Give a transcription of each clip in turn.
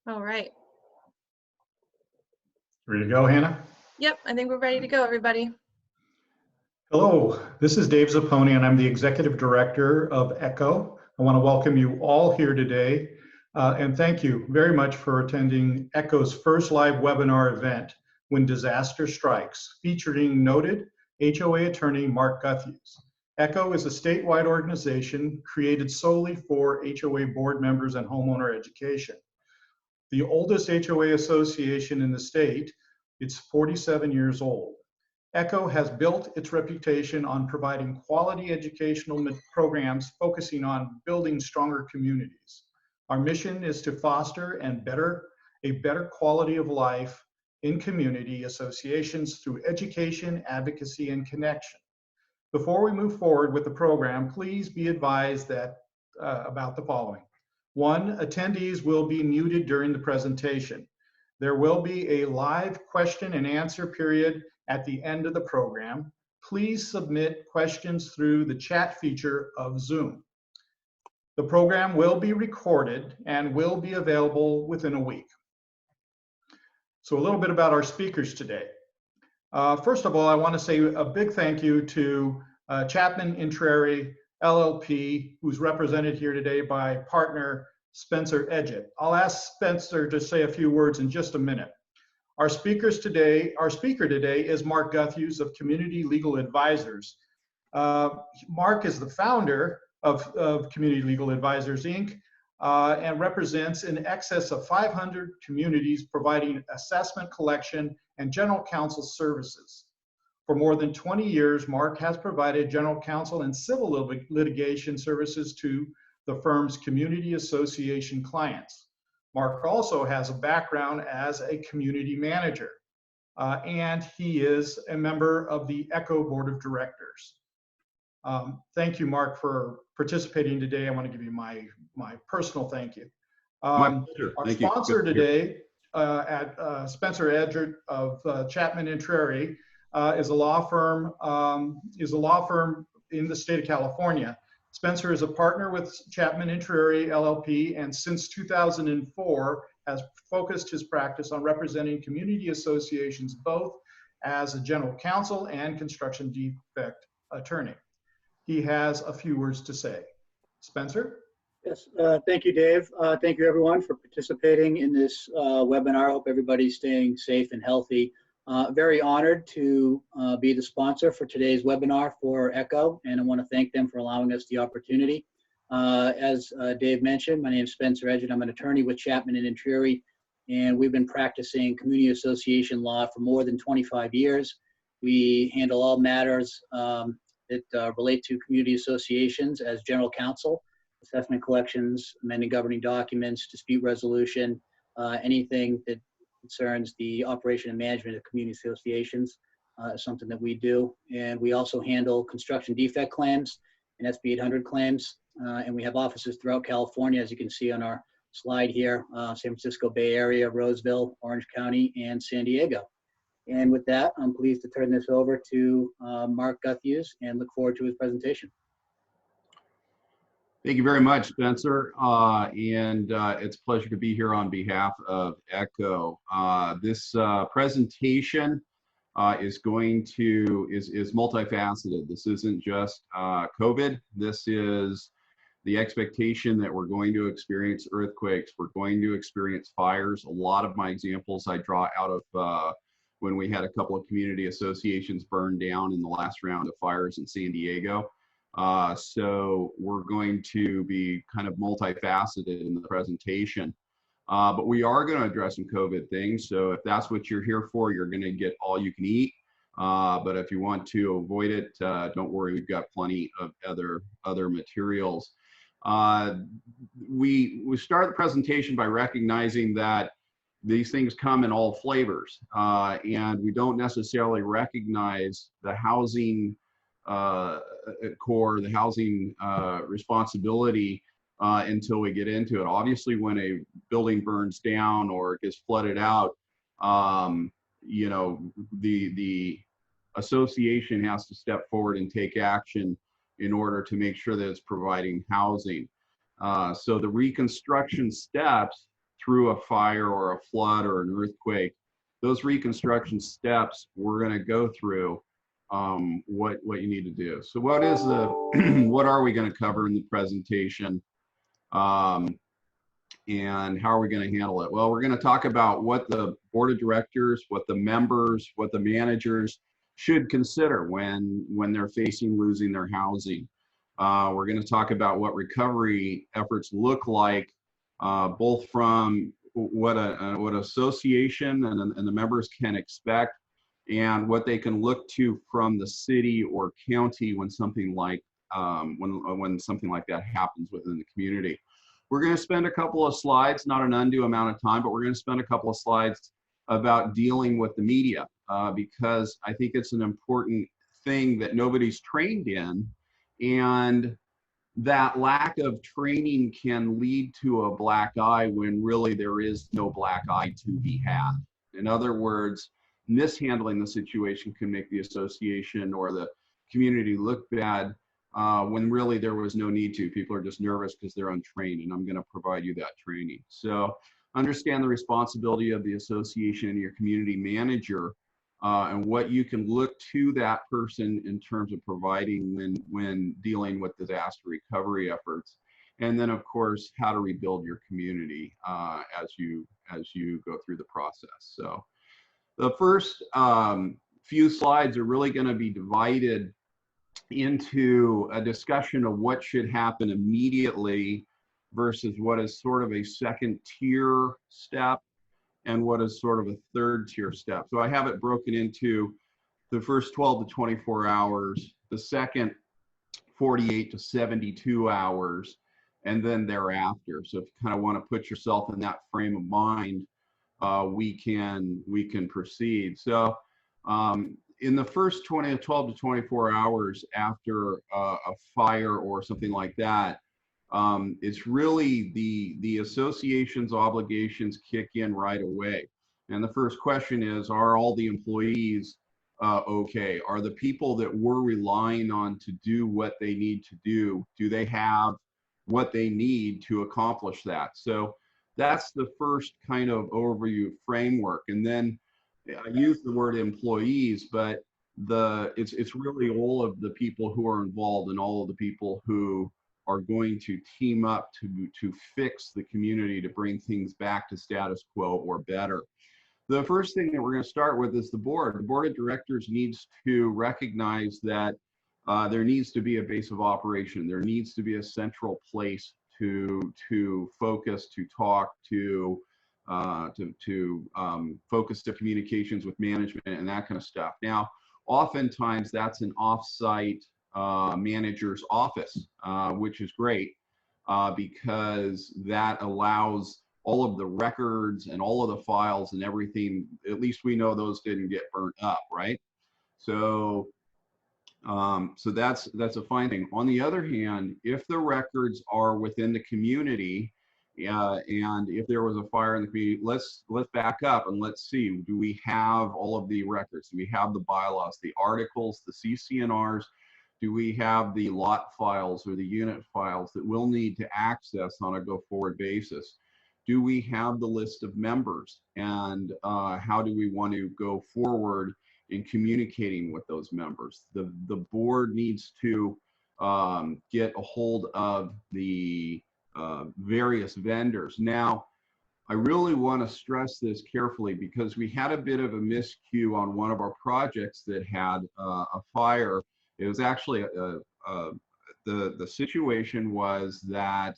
All right. Ready to go, Hannah? Yep, I think we're ready to go, everybody. Hello, this is Dave Zapponi, and I'm the Executive Director of ECHO. I want to welcome you all here today, and thank you very much for attending ECHO's first live webinar event, When Disaster Strikes, featuring noted HOA attorney Mark Guithues. ECHO is a statewide organization created solely for HOA board members and homeowner education. The oldest HOA association in the state, it's 47 years old. ECHO has built its reputation on providing quality educational programs focusing on building stronger communities. Our mission is to foster a better quality of life in community associations through education, advocacy, and connection. Before we move forward with the program, please be advised that about the following. 1, attendees will be muted during the presentation. There will be a live question and answer period at the end of the program. Please submit questions through the chat feature of Zoom. The program will be recorded and will be available within a week. So a little bit about our speakers today. First of all, I want to say a big thank you to Chapman Intrary LLP, who's represented here today by partner Spencer Edgett. I'll ask Spencer to say a few words in just a minute. Our speaker today is Mark Guithues of Community Legal Advisors. Mark is the founder of Community Legal Advisors, Inc., and represents in excess of 500 communities providing assessment, collection, and general counsel services. For more than 20 years, Mark has provided general counsel and civil litigation services to the firm's community association clients. Mark also has a background as a community manager, and he is a member of the ECHO Board of Directors. Thank you, Mark, for participating today. I want to give you my personal thank you. Our sponsor today, Spencer Edgett of Chapman Intrary, is a law firm in the state of California. Spencer is a partner with Chapman Intrary LLP, and since 2004 has focused his practice on representing community associations both as a general counsel and construction defect attorney. He has a few words to say. Spencer? Yes, thank you, Dave. Thank you, everyone, for participating in this webinar. I hope everybody's staying safe and healthy. Very honored to be the sponsor for today's webinar for ECHO, and I want to thank them for allowing us the opportunity. As Dave mentioned, my name is Spencer Edgett. I'm an attorney with Chapman and Intrary, and we've been practicing community association law for more than 25 years. We handle all matters that relate to community associations as general counsel, assessment collections, amending governing documents, dispute resolution, anything that concerns the operation and management of community associations is something that we do. And we also handle construction defect claims and SB 800 claims. And we have offices throughout California, as you can see on our slide here, San Francisco Bay Area, Roseville, Orange County, and San Diego. And with that, I'm pleased to turn this over to Mark Guithues and look forward to his presentation. Thank you very much, Spencer. It's a pleasure to be here on behalf of ECHO. This presentation is multifaceted. This isn't just COVID. This is the expectation that we're going to experience earthquakes. We're going to experience fires. A lot of my examples I draw out of when we had a couple of community associations burn down in the last round of fires in San Diego. So we're going to be kind of multifaceted in the presentation, but we are going to address some COVID things. So if that's what you're here for, you're going to get all you can eat. But if you want to avoid it, don't worry, we've got plenty of other materials. We start the presentation by recognizing that these things come in all flavors, and we don't necessarily recognize the housing core, the housing responsibility until we get into it. Obviously, when a building burns down or gets flooded out, you know, the association has to step forward and take action in order to make sure that it's providing housing. So the reconstruction steps through a fire or a flood or an earthquake, those reconstruction steps we're going to go through what you need to do. So what is the what are we going to cover in the presentation, and how are we going to handle it? Well, we're going to talk about what the board of directors, what the members, what the managers should consider when they're facing losing their housing. We're going to talk about what recovery efforts look like, both from what association and the members can expect, and what they can look to from the city or county when something like when something like that happens within the community. We're going to spend a couple of slides, not an undue amount of time, but we're going to spend a couple of slides about dealing with the media, because I think it's an important thing that nobody's trained in, and that lack of training can lead to a black eye when really there is no black eye to be had. In other words, mishandling the situation can make the association or the community look bad, when really there was no need to. People are just nervous because they're untrained, and I'm going to provide you that training. So understand the responsibility of the association and your community manager, and what you can look to that person in terms of providing when dealing with disaster recovery efforts. And then, of course, how to rebuild your community as you go through the process. So the first few slides are really going to be divided into a discussion of what should happen immediately versus what is sort of a second tier step and what is sort of a third tier step. So I have it broken into the first 12 to 24 hours, the second 48 to 72 hours, and then thereafter. So if you kind of want to put yourself in that frame of mind, we can proceed. So in the first 12 to 24 hours after a fire or something like that, it's really the association's obligations kick in right away. And the first question is, are all the employees okay? Are the people that we're relying on to do what they need to do they have what they need to accomplish that? So that's the first kind of overview framework. And then I use the word employees, but it's really all of the people who are involved and all of the people who are going to team up to fix the community, to bring things back to status quo or better. The first thing that we're going to start with is the board. The board of directors needs to recognize that there needs to be a base of operation. There needs to be a central place to focus, to talk, to focus the communications with management and that kind of stuff. Now, oftentimes that's an off-site manager's office, which is great because that allows all of the records and all of the files and everything, at least we know those didn't get burnt up, right? So so that's a fine thing. On the other hand, if the records are within the community, and if there was a fire in the community, let's back up and let's see, do we have all of the records? Do we have the bylaws, the articles, the CC&Rs? Do we have the lot files or the unit files that we'll need to access on a go-forward basis? Do we have the list of members? And how do we want to go forward in communicating with those members? The board needs to get a hold of the various vendors. Now, I really want to stress this carefully because we had a bit of a miscue on one of our projects that had a fire. It was actually the situation was that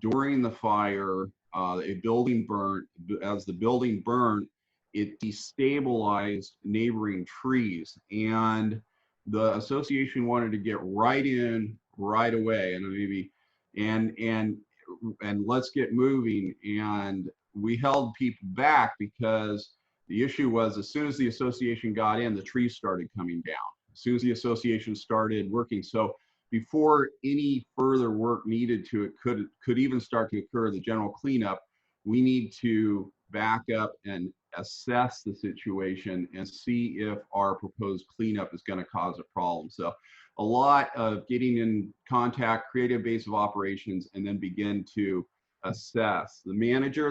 during the fire, a building burnt. As the building burnt, it destabilized neighboring trees, and the association wanted to get right in right away and let's get moving. And we held people back because the issue was, as soon as the association got in, the trees started coming down. As soon as the association started working, so before any further work needed to could even start to occur, the general cleanup, we need to back up and assess the situation and see if our proposed cleanup is going to cause a problem. So a lot of getting in contact, create a base of operations, and then begin to assess. The manager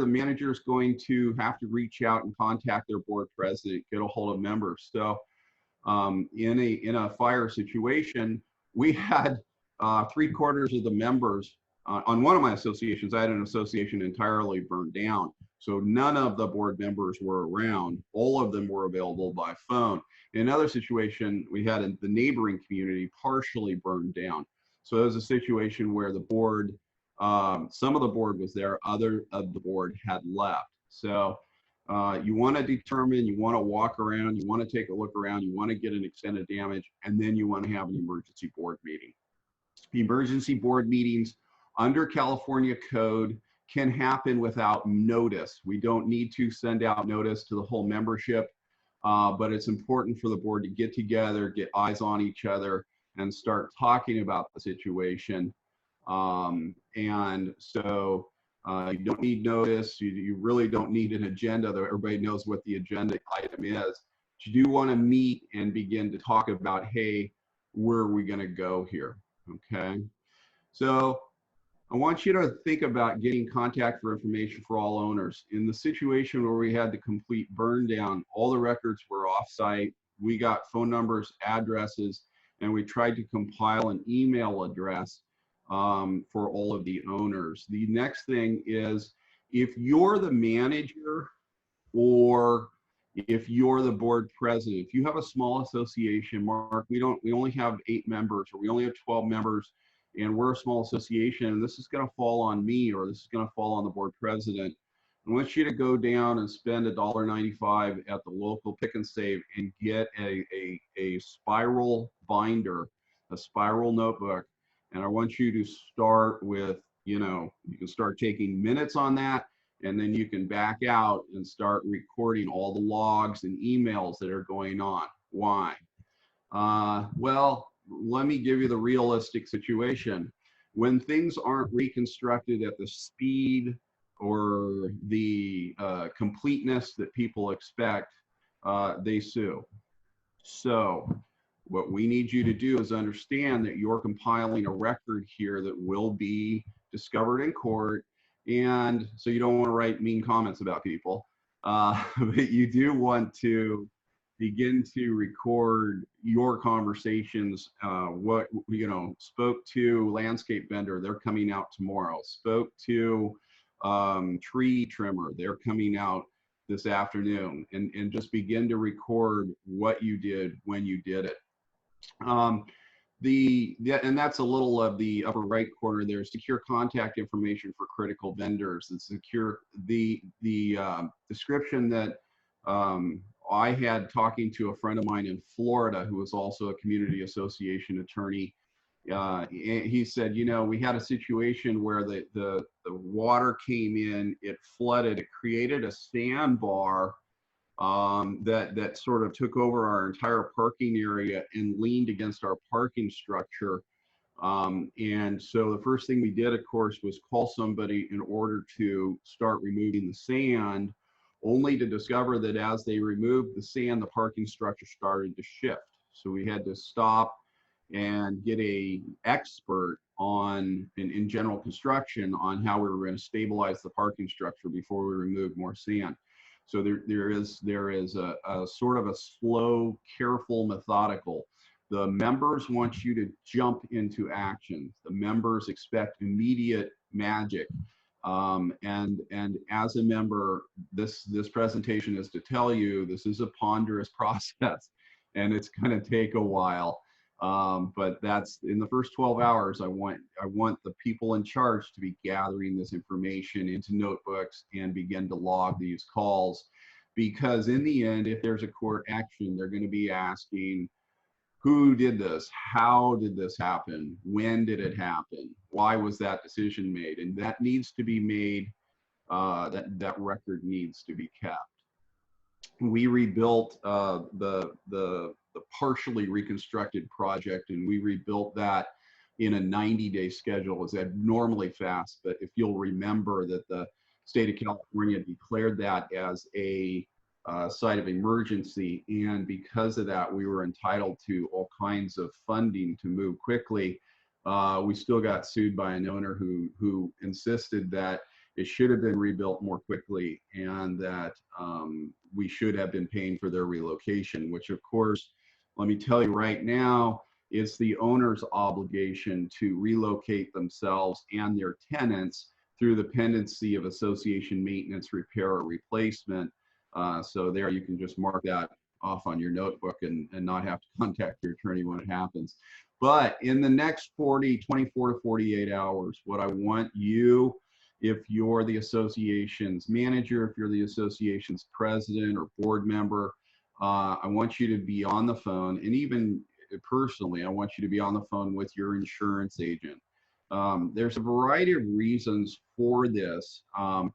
is going to have to reach out and contact their board president, get a hold of members. So in a fire situation, we had 3/4 of the members on one of my associations. I had an association entirely burned down. So none of the board members were around. All of them were available by phone. In another situation, we had the neighboring community partially burned down. So it was a situation where the board, some of the board was there, other of the board had left. So you want to determine, you want to walk around, you want to take a look around, you want to get an extent of damage, and then you want to have an emergency board meeting. The emergency board meetings under California code can happen without notice. We don't need to send out notice to the whole membership, but it's important for the board to get together, get eyes on each other, and start talking about the situation. And so you don't need notice. You really don't need an agenda that everybody knows what the agenda item is. But you do want to meet and begin to talk about, hey, where are we going to go here? Okay. So I want you to think about getting contact for information for all owners. In the situation where we had the complete burn down, all the records were off-site. We got phone numbers, addresses, and we tried to compile an email address for all of the owners. The next thing is, if you're the manager or if you're the board president, if you have a small association, Mark, we only have 8 members, or we only have 12 members, and we're a small association, and this is going to fall on me, or this is going to fall on the board president. I want you to go down and spend $1.95 at the local Pick and Save and get a spiral binder, a spiral notebook. And I want you to start with, you can start taking minutes on that, and then you can back out and start recording all the logs and emails that are going on. Why? Well, let me give you the realistic situation. When things aren't reconstructed at the speed or the completeness that people expect, they sue. So what we need you to do is understand that you're compiling a record here that will be discovered in court. And so you don't want to write mean comments about people, but you do want to begin to record your conversations. What, spoke to landscape vendor, they're coming out tomorrow. Spoke to tree trimmer, they're coming out this afternoon, and just begin to record what you did when you did it. And that's a little of the upper right corner there, secure contact information for critical vendors. And secure the description that I had talking to a friend of mine in Florida who was also a community association attorney. He said, we had a situation where the water came in, it flooded, it created a sandbar that sort of took over our entire parking area and leaned against our parking structure. And so the first thing we did, of course, was call somebody in order to start removing the sand, only to discover that as they removed the sand, the parking structure started to shift. So we had to stop and get an expert in general construction on how we were going to stabilize the parking structure before we removed more sand. So there is a sort of a slow, careful, methodical. The members want you to jump into action. The members expect immediate magic. And as a member, this presentation is to tell you this is a ponderous process, and it's going to take a while. But that's in the first 12 hours. I want the people in charge to be gathering this information into notebooks and begin to log these calls, because in the end, if there's a court action, they're going to be asking, who did this? How did this happen? When did it happen? Why was that decision made? And that needs to be made. That record needs to be kept. We rebuilt the partially reconstructed project, and we rebuilt that in a 90-day schedule. It's abnormally fast, but if you'll remember that the state of California declared that as a site of emergency, and because of that, we were entitled to all kinds of funding to move quickly. We still got sued by an owner who insisted that it should have been rebuilt more quickly, and that we should have been paying for their relocation, which of course, let me tell you right now, it's the owner's obligation to relocate themselves and their tenants through the pendency of association maintenance, repair, or replacement. So there you can just mark that off on your notebook and not have to contact your attorney when it happens. But in the next 24 to 48 hours, what I want you, if you're the association's manager, if you're the association's president or board member, I want you to be on the phone, and even personally, I want you to be on the phone with your insurance agent. There's a variety of reasons for this,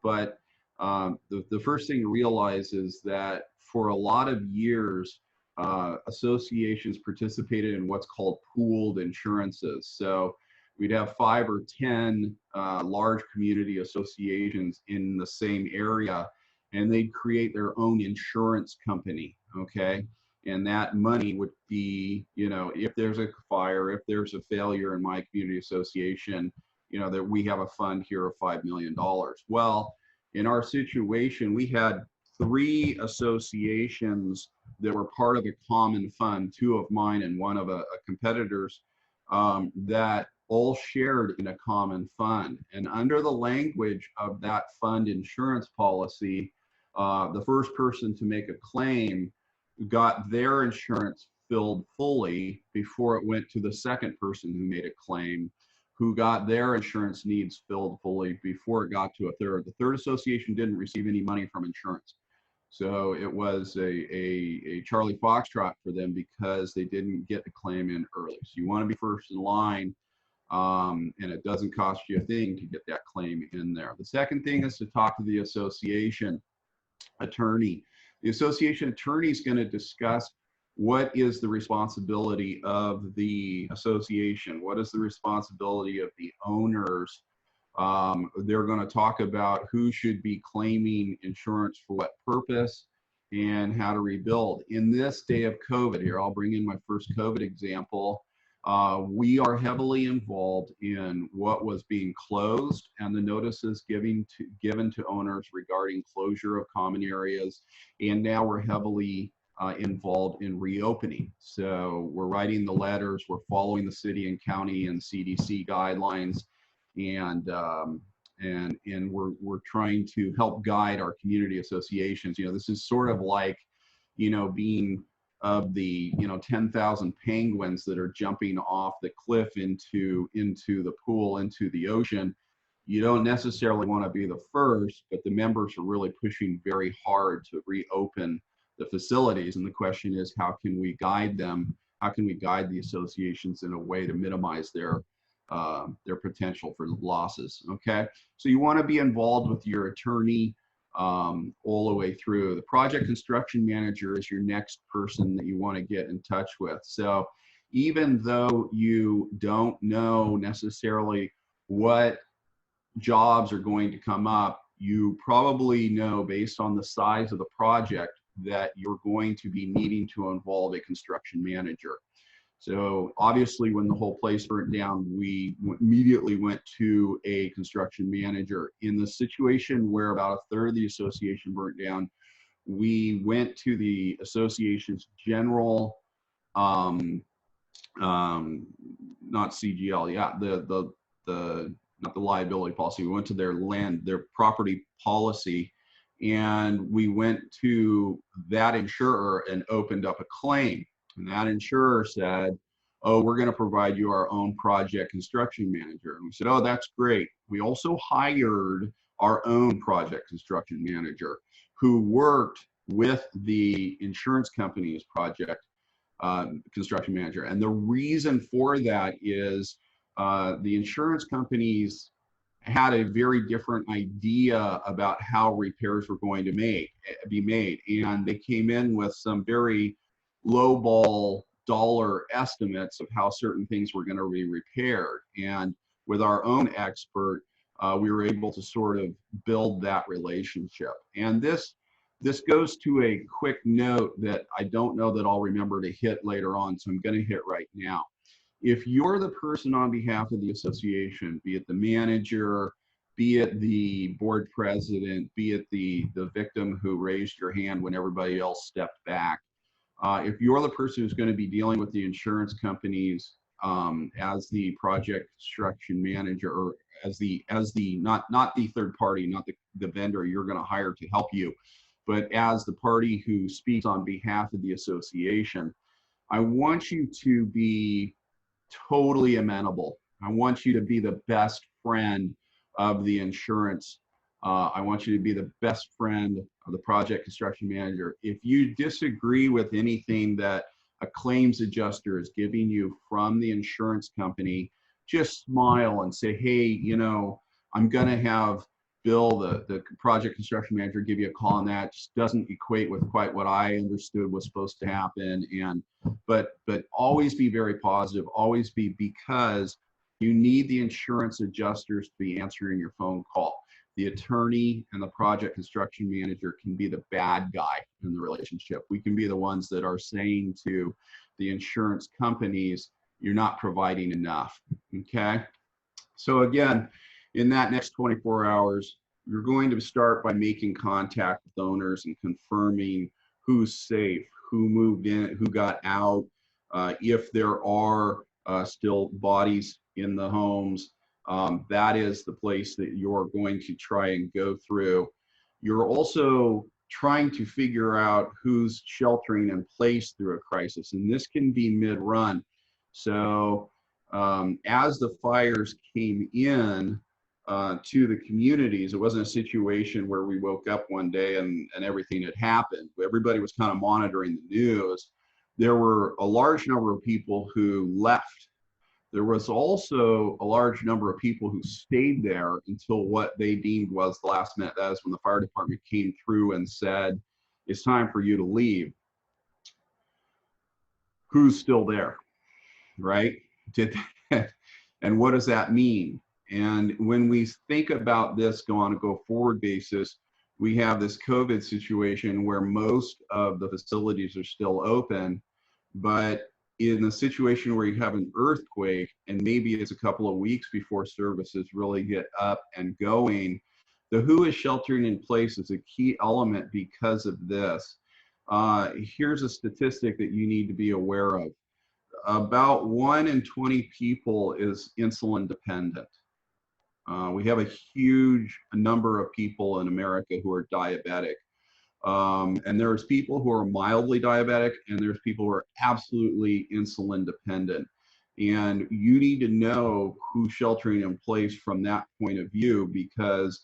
but the first thing to realize is that for a lot of years, associations participated in what's called pooled insurances. So we'd have 5 or 10 large community associations in the same area, and they'd create their own insurance company, okay? And that money would be, you know, if there's a fire, if there's a failure in my community association, you know, that we have a fund here of $5 million. Well, in our situation, we had 3 associations that were part of a common fund, 2 of mine and 1 of a competitor's, that all shared in a common fund. And under the language of that fund insurance policy, the first person to make a claim got their insurance filled fully before it went to the second person who made a claim, who got their insurance needs filled fully before it got to a third. The third association didn't receive any money from insurance. So it was a Charlie Foxtrot for them because they didn't get the claim in early. So you want to be first in line, and it doesn't cost you a thing to get that claim in there. The second thing is to talk to the association attorney. The association attorney is going to discuss what is the responsibility of the association, what is the responsibility of the owners. They're going to talk about who should be claiming insurance for what purpose and how to rebuild. In this day of COVID, here I'll bring in my first COVID example. We are heavily involved in what was being closed and the notices given to owners regarding closure of common areas. And now we're heavily involved in reopening. So we're writing the letters, we're following the city and county and CDC guidelines, and we're trying to help guide our community associations. You know, this is sort of like, you know, being of the, you know, 10,000 penguins that are jumping off the cliff into the pool, into the ocean. You don't necessarily want to be the first, but the members are really pushing very hard to reopen the facilities. And the question is, how can we guide them? How can we guide the associations in a way to minimize their potential for losses? Okay, so you want to be involved with your attorney all the way through. The project construction manager is your next person that you want to get in touch with. So even though you don't know necessarily what jobs are going to come up, you probably know based on the size of the project that you're going to be needing to involve a construction manager. So obviously when the whole place burnt down, we immediately went to a construction manager. In the situation where about a third of the association burnt down, we went to the association's general, not CGL, yeah, not the liability policy. We went to their property policy, and we went to that insurer and opened up a claim. And that insurer said, oh, we're going to provide you our own project construction manager. And we said, oh, that's great. We also hired our own project construction manager who worked with the insurance company's project construction manager. And the reason for that is the insurance companies had a very different idea about how repairs were going to be made. And they came in with some very lowball dollar estimates of how certain things were going to be repaired. And with our own expert, we were able to sort of build that relationship. And this goes to a quick note that I don't know that I'll remember to hit later on, so I'm going to hit right now. If you're the person on behalf of the association, be it the manager, be it the board president, be it the victim who raised your hand when everybody else stepped back. If you're the person who's going to be dealing with the insurance companies as the project construction manager, or as the not the third party, not the vendor you're going to hire to help you, but as the party who speaks on behalf of the association, I want you to be totally amenable. I want you to be the best friend of the insurance. I want you to be the best friend of the project construction manager. If you disagree with anything that a claims adjuster is giving you from the insurance company, just smile and say, hey, you know, I'm going to have Bill, the project construction manager, give you a call on that. Just doesn't equate with quite what I understood was supposed to happen. But always be very positive, always be, because you need the insurance adjusters to be answering your phone call. The attorney and the project construction manager can be the bad guy in the relationship. We can be the ones that are saying to the insurance companies, you're not providing enough, okay? So again, in that next 24 hours, you're going to start by making contact with owners and confirming who's safe, who moved in, who got out, if there are still bodies in the homes. That is the place that you're going to try and go through. You're also trying to figure out who's sheltering in place through a crisis, and this can be mid-run. So as the fires came in to the communities, it wasn't a situation where we woke up one day and everything had happened. Everybody was kind of monitoring the news. There were a large number of people who left. There was also a large number of people who stayed there until what they deemed was the last minute. That is when the fire department came through and said, it's time for you to leave. Who's still there, right? And what does that mean? And when we think about this on a go-forward basis, we have this COVID situation where most of the facilities are still open, but in a situation where you have an earthquake and maybe it's a couple of weeks before services really get up and going, the who is sheltering in place is a key element because of this. Here's a statistic that you need to be aware of. About 1 in 20 people is insulin dependent. We have a huge number of people in America who are diabetic. And there's people who are mildly diabetic, and there's people who are absolutely insulin dependent. And you need to know who's sheltering in place from that point of view, because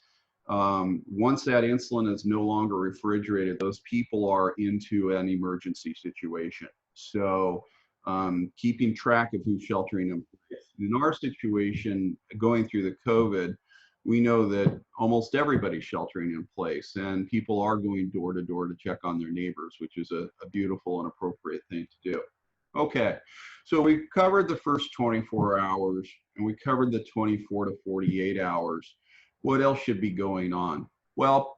once that insulin is no longer refrigerated, those people are into an emergency situation. So keeping track of who's sheltering in place. In our situation, going through the COVID, we know that almost everybody's sheltering in place, and people are going door to door to check on their neighbors, which is a beautiful and appropriate thing to do. Okay, so we covered the first 24 hours, and we covered the 24 to 48 hours. What else should be going on? Well,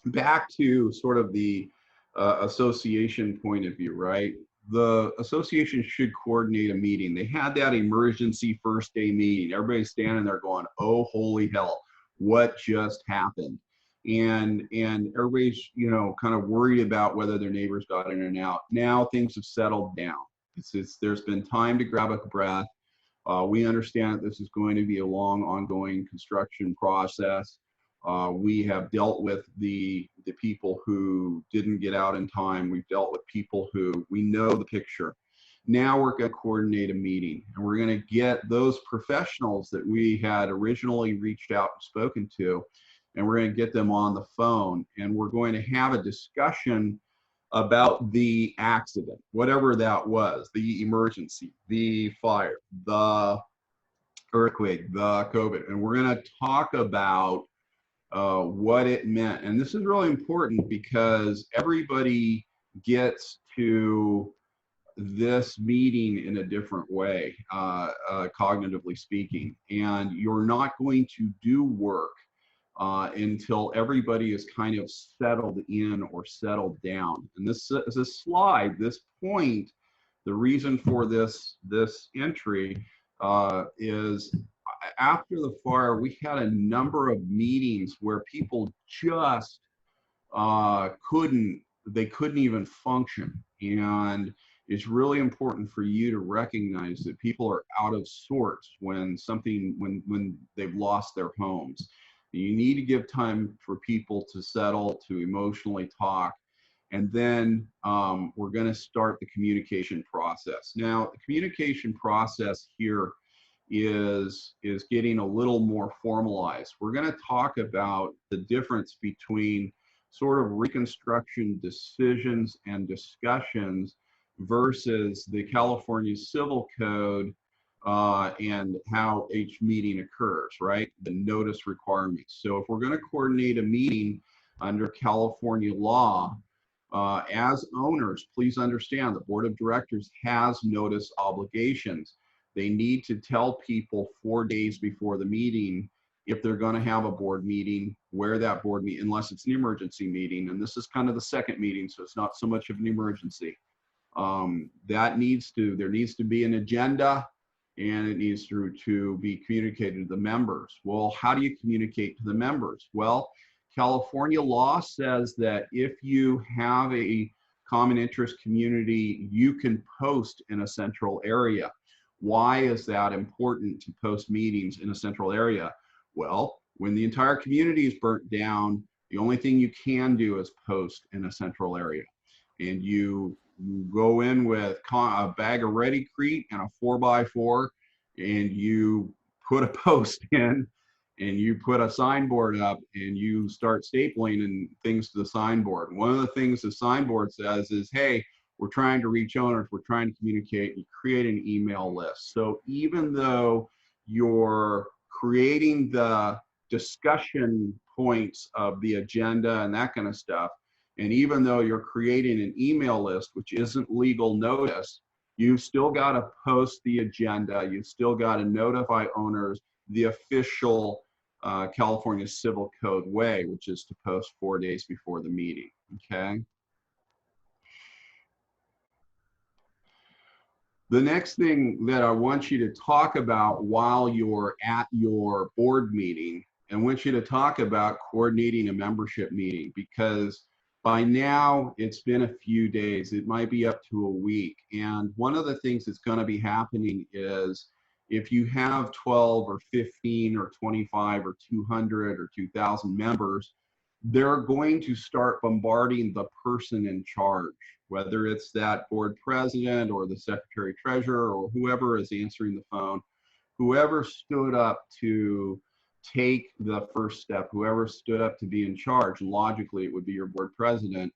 back to sort of the association point of view, right? The association should coordinate a meeting. They had that emergency first day meeting. Everybody's standing there going, oh, holy hell, what just happened? And everybody's, you know, kind of worried about whether their neighbors got in and out. Now things have settled down. There's been time to grab a breath. We understand that this is going to be a long, ongoing construction process. We have dealt with the people who didn't get out in time. We've dealt with people who, we know the picture. Now we're going to coordinate a meeting, and we're going to get those professionals that we had originally reached out and spoken to, and we're going to get them on the phone, and we're going to have a discussion about the accident, whatever that was, the emergency, the fire, the earthquake, the COVID, and we're going to talk about what it meant. And this is really important because everybody gets to this meeting in a different way, cognitively speaking. And you're not going to do work until everybody is kind of settled in or settled down. And this slide, this point, the reason for this entry is after the fire, we had a number of meetings where people just they couldn't even function. And it's really important for you to recognize that people are out of sorts when they've lost their homes. You need to give time for people to settle, to emotionally talk. And then we're going to start the communication process. Now, the communication process here is getting a little more formalized. We're going to talk about the difference between sort of reconstruction decisions and discussions versus the California Civil Code and how each meeting occurs, right? The notice requirements. So if we're going to coordinate a meeting under California law, as owners, please understand the board of directors has notice obligations. They need to tell people 4 days before the meeting if they're going to have a board meeting, where that board meeting, unless it's an emergency meeting. And this is kind of the second meeting, so it's not so much of an emergency. There needs to be an agenda, and it needs to be communicated to the members. Well, how do you communicate to the members? Well, California law says that if you have a common interest community, you can post in a central area. Why is that important to post meetings in a central area? Well, when the entire community is burnt down, the only thing you can do is post in a central area. And you go in with a bag of Ready-Crete and a 4x4, and you put a post in, and you put a signboard up, and you start stapling and things to the signboard. One of the things the signboard says is, hey, we're trying to reach owners, we're trying to communicate, you create an email list. So even though you're creating the discussion points of the agenda and that kind of stuff, and even though you're creating an email list, which isn't legal notice, you've still got to post the agenda, you've still got to notify owners the official California Civil Code way, which is to post 4 days before the meeting, okay? The next thing that I want you to talk about while you're at your board meeting, I want you to talk about coordinating a membership meeting, because by now it's been a few days, it might be up to a week. And one of the things that's going to be happening is if you have 12 or 15 or 25 or 200 or 2,000 members, they're going to start bombarding the person in charge, whether it's that board president or the secretary treasurer or whoever is answering the phone, whoever stood up to take the first step, whoever stood up to be in charge. Logically, it would be your board president.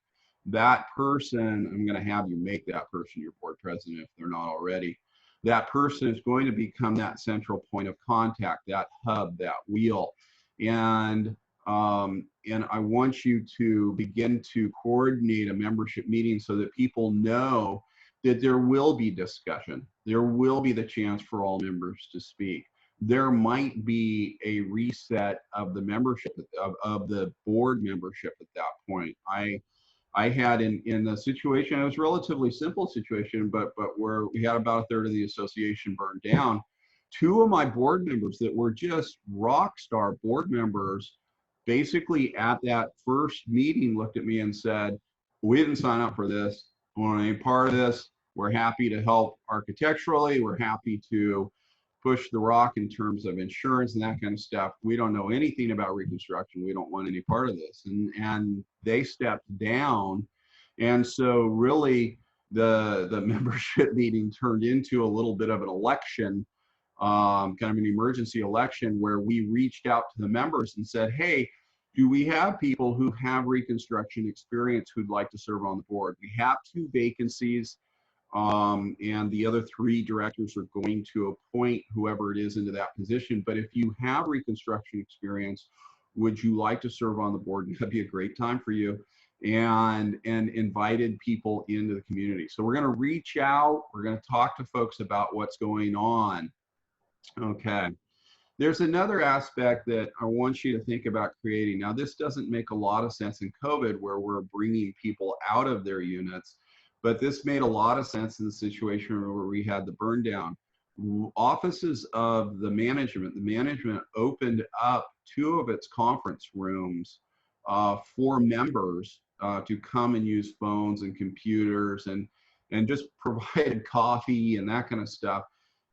That person, I'm going to have you make that person your board president if they're not already. That person is going to become that central point of contact, that hub, that wheel. And I want you to begin to coordinate a membership meeting so that people know that there will be discussion. There will be the chance for all members to speak. There might be a reset of the membership, of the board membership at that point. I had in the situation, it was a relatively simple situation, but where we had about a third of the association burned down. Two of my board members that were just rock star board members, basically at that first meeting looked at me and said, we didn't sign up for this. We want any part of this. We're happy to help architecturally. We're happy to push the rock in terms of insurance and that kind of stuff. We don't know anything about reconstruction. We don't want any part of this. And they stepped down. And so really the membership meeting turned into a little bit of an election, kind of an emergency election, where we reached out to the members and said, hey, do we have people who have reconstruction experience who'd like to serve on the board? We have 2 vacancies. And the other 3 directors are going to appoint whoever it is into that position. But if you have reconstruction experience, would you like to serve on the board? That'd be a great time for you. And invited people into the community. So we're going to reach out. We're going to talk to folks about what's going on. Okay. There's another aspect that I want you to think about creating. Now, this doesn't make a lot of sense in COVID, where we're bringing people out of their units. But this made a lot of sense in the situation where we had the burn down. offices of the management opened up 2 of its conference rooms for members to come and use phones and computers and just provided coffee and that kind of stuff.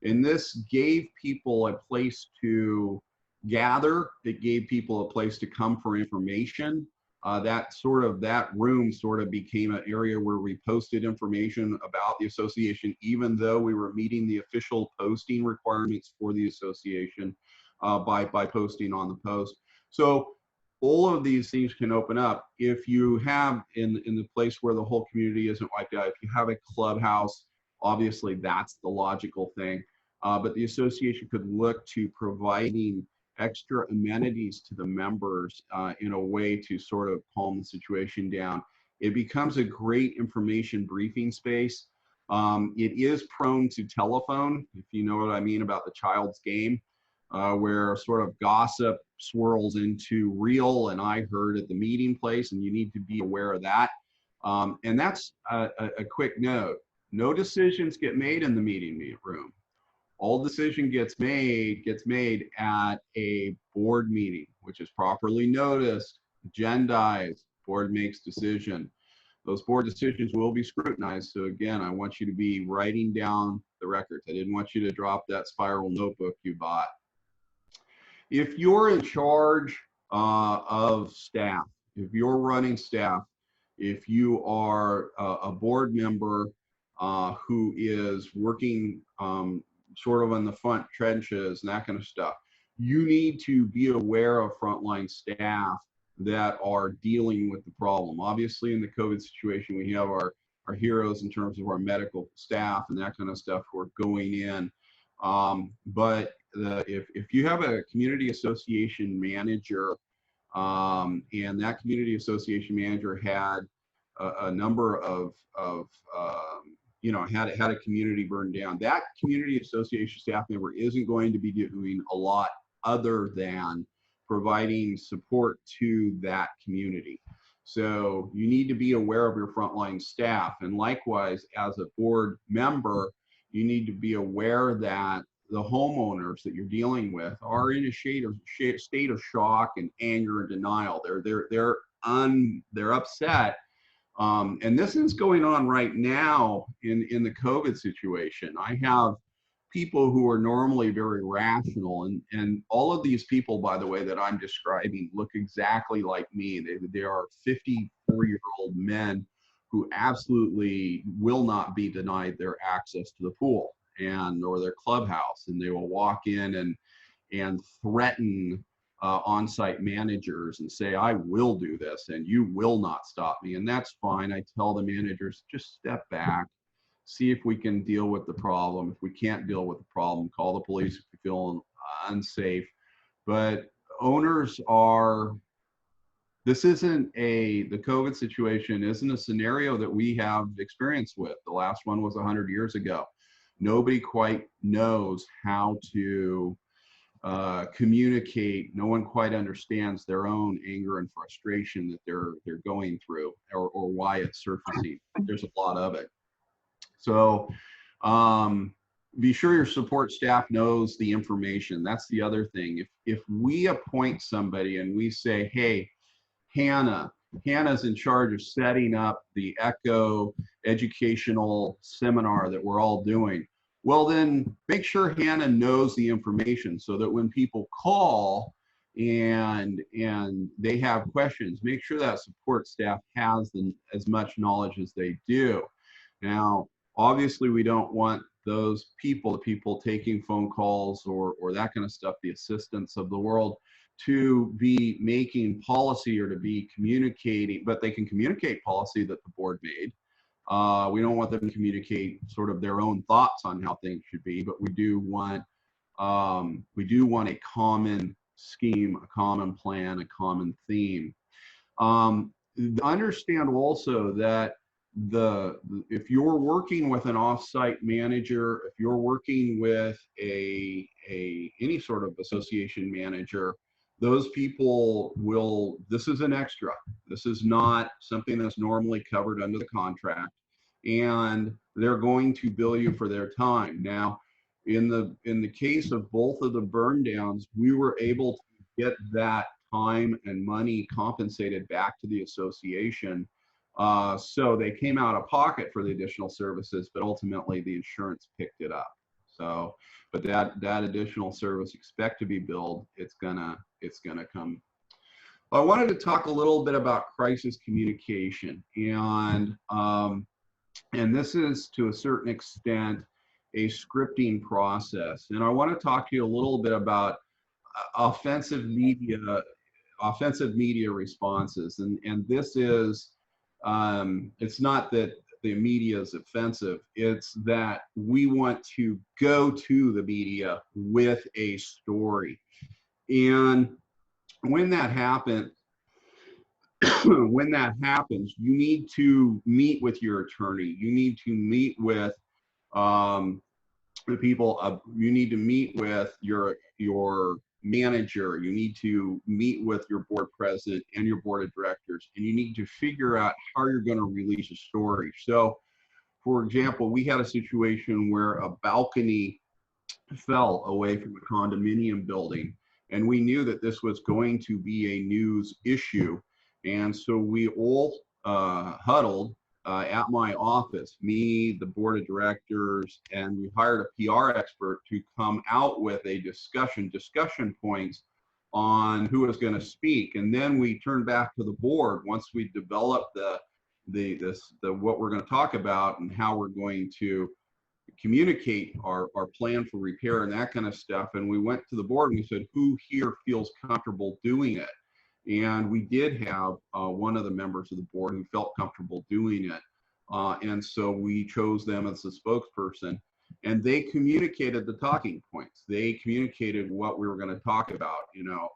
And this gave people a place to gather. It gave people a place to come for information. That room sort of became an area where we posted information about the association, even though we were meeting the official posting requirements for the association by posting on the post. So all of these things can open up if you have in the place where the whole community isn't wiped out. If you have a clubhouse, obviously that's the logical thing. But the association could look to providing extra amenities to the members in a way to sort of calm the situation down. It becomes a great information briefing space. It is prone to telephone, if you know what I mean about the child's game, where sort of gossip swirls into real and I heard at the meeting place, and you need to be aware of that. And that's a quick note. No decisions get made in the meeting room. All decision gets made at a board meeting, which is properly noticed, agendized, board makes decision. Those board decisions will be scrutinized. So again, I want you to be writing down the records. I didn't want you to drop that spiral notebook you bought. If you're in charge of staff, if you're running staff, if you are a board member who is working sort of on the front trenches and that kind of stuff, you need to be aware of frontline staff that are dealing with the problem. Obviously, in the COVID situation, we have our heroes in terms of our medical staff and that kind of stuff who are going in. But if you have a community association manager and that community association manager had a number of had a community burned down, that community association staff member isn't going to be doing a lot other than providing support to that community. So you need to be aware of your frontline staff. And likewise, as a board member, you need to be aware that the homeowners that you're dealing with are in a state of shock and anger and denial. They're upset. And this is going on right now in the COVID situation. I have people who are normally very rational, and all of these people, by the way, that I'm describing look exactly like me. They are 54-year-old men who absolutely will not be denied their access to the pool or their clubhouse, and they will walk in and threaten on-site managers and say, I will do this and you will not stop me. And that's fine. I tell the managers, just step back, see if we can deal with the problem. If we can't deal with the problem, call the police if you feel unsafe. But owners this isn't the COVID situation isn't a scenario that we have experience with. The last one was 100 years ago. Nobody quite knows how to communicate. No one quite understands their own anger and frustration that they're going through, or why it's surfacing. There's a lot of it. So be sure your support staff knows the information. That's the other thing. If we appoint somebody and we say, hey, Hannah's in charge of setting up the ECHO educational seminar that we're all doing, well, then make sure Hannah knows the information so that when people call and they have questions, make sure that support staff has as much knowledge as they do. Now, obviously, we don't want those people, the people taking phone calls or that kind of stuff, the assistants of the world, to be making policy or to be communicating, but they can communicate policy that the board made. We don't want them to communicate sort of their own thoughts on how things should be, but we do want a common scheme, a common plan, a common theme. Understand also that if you're working with an off-site manager, if you're working with any sort of association manager, those people this is an extra. This is not something that's normally covered under the contract, and they're going to bill you for their time. Now, In the case of both of the burn downs, we were able to get that time and money compensated back to the association. So they came out of pocket for the additional services, but ultimately the insurance picked it up. So, but that additional service, expect to be billed, it's gonna come. I wanted to talk a little bit about crisis communication, and this is to a certain extent a scripting process. And I want to talk to you a little bit about offensive media responses. And this is, it's not that the media is offensive, it's that we want to go to the media with a story. And when that happens, you need to meet with your attorney. You need to meet with the people. You need to meet with your manager. You need to meet with your board president and your board of directors, and you need to figure out how you're going to release a story. So, for example, we had a situation where a balcony fell away from a condominium building, and we knew that this was going to be a news issue. And so we all huddled at my office, me, the board of directors, and we hired a PR expert to come out with a discussion points on who was going to speak. And then we turned back to the board once we developed what we're going to talk about and how we're going to communicate our plan for repair and that kind of stuff. And we went to the board and we said, who here feels comfortable doing it? And we did have one of the members of the board who felt comfortable doing it. And so we chose them as the spokesperson, and they communicated the talking points. They communicated what we were going to talk about. You know,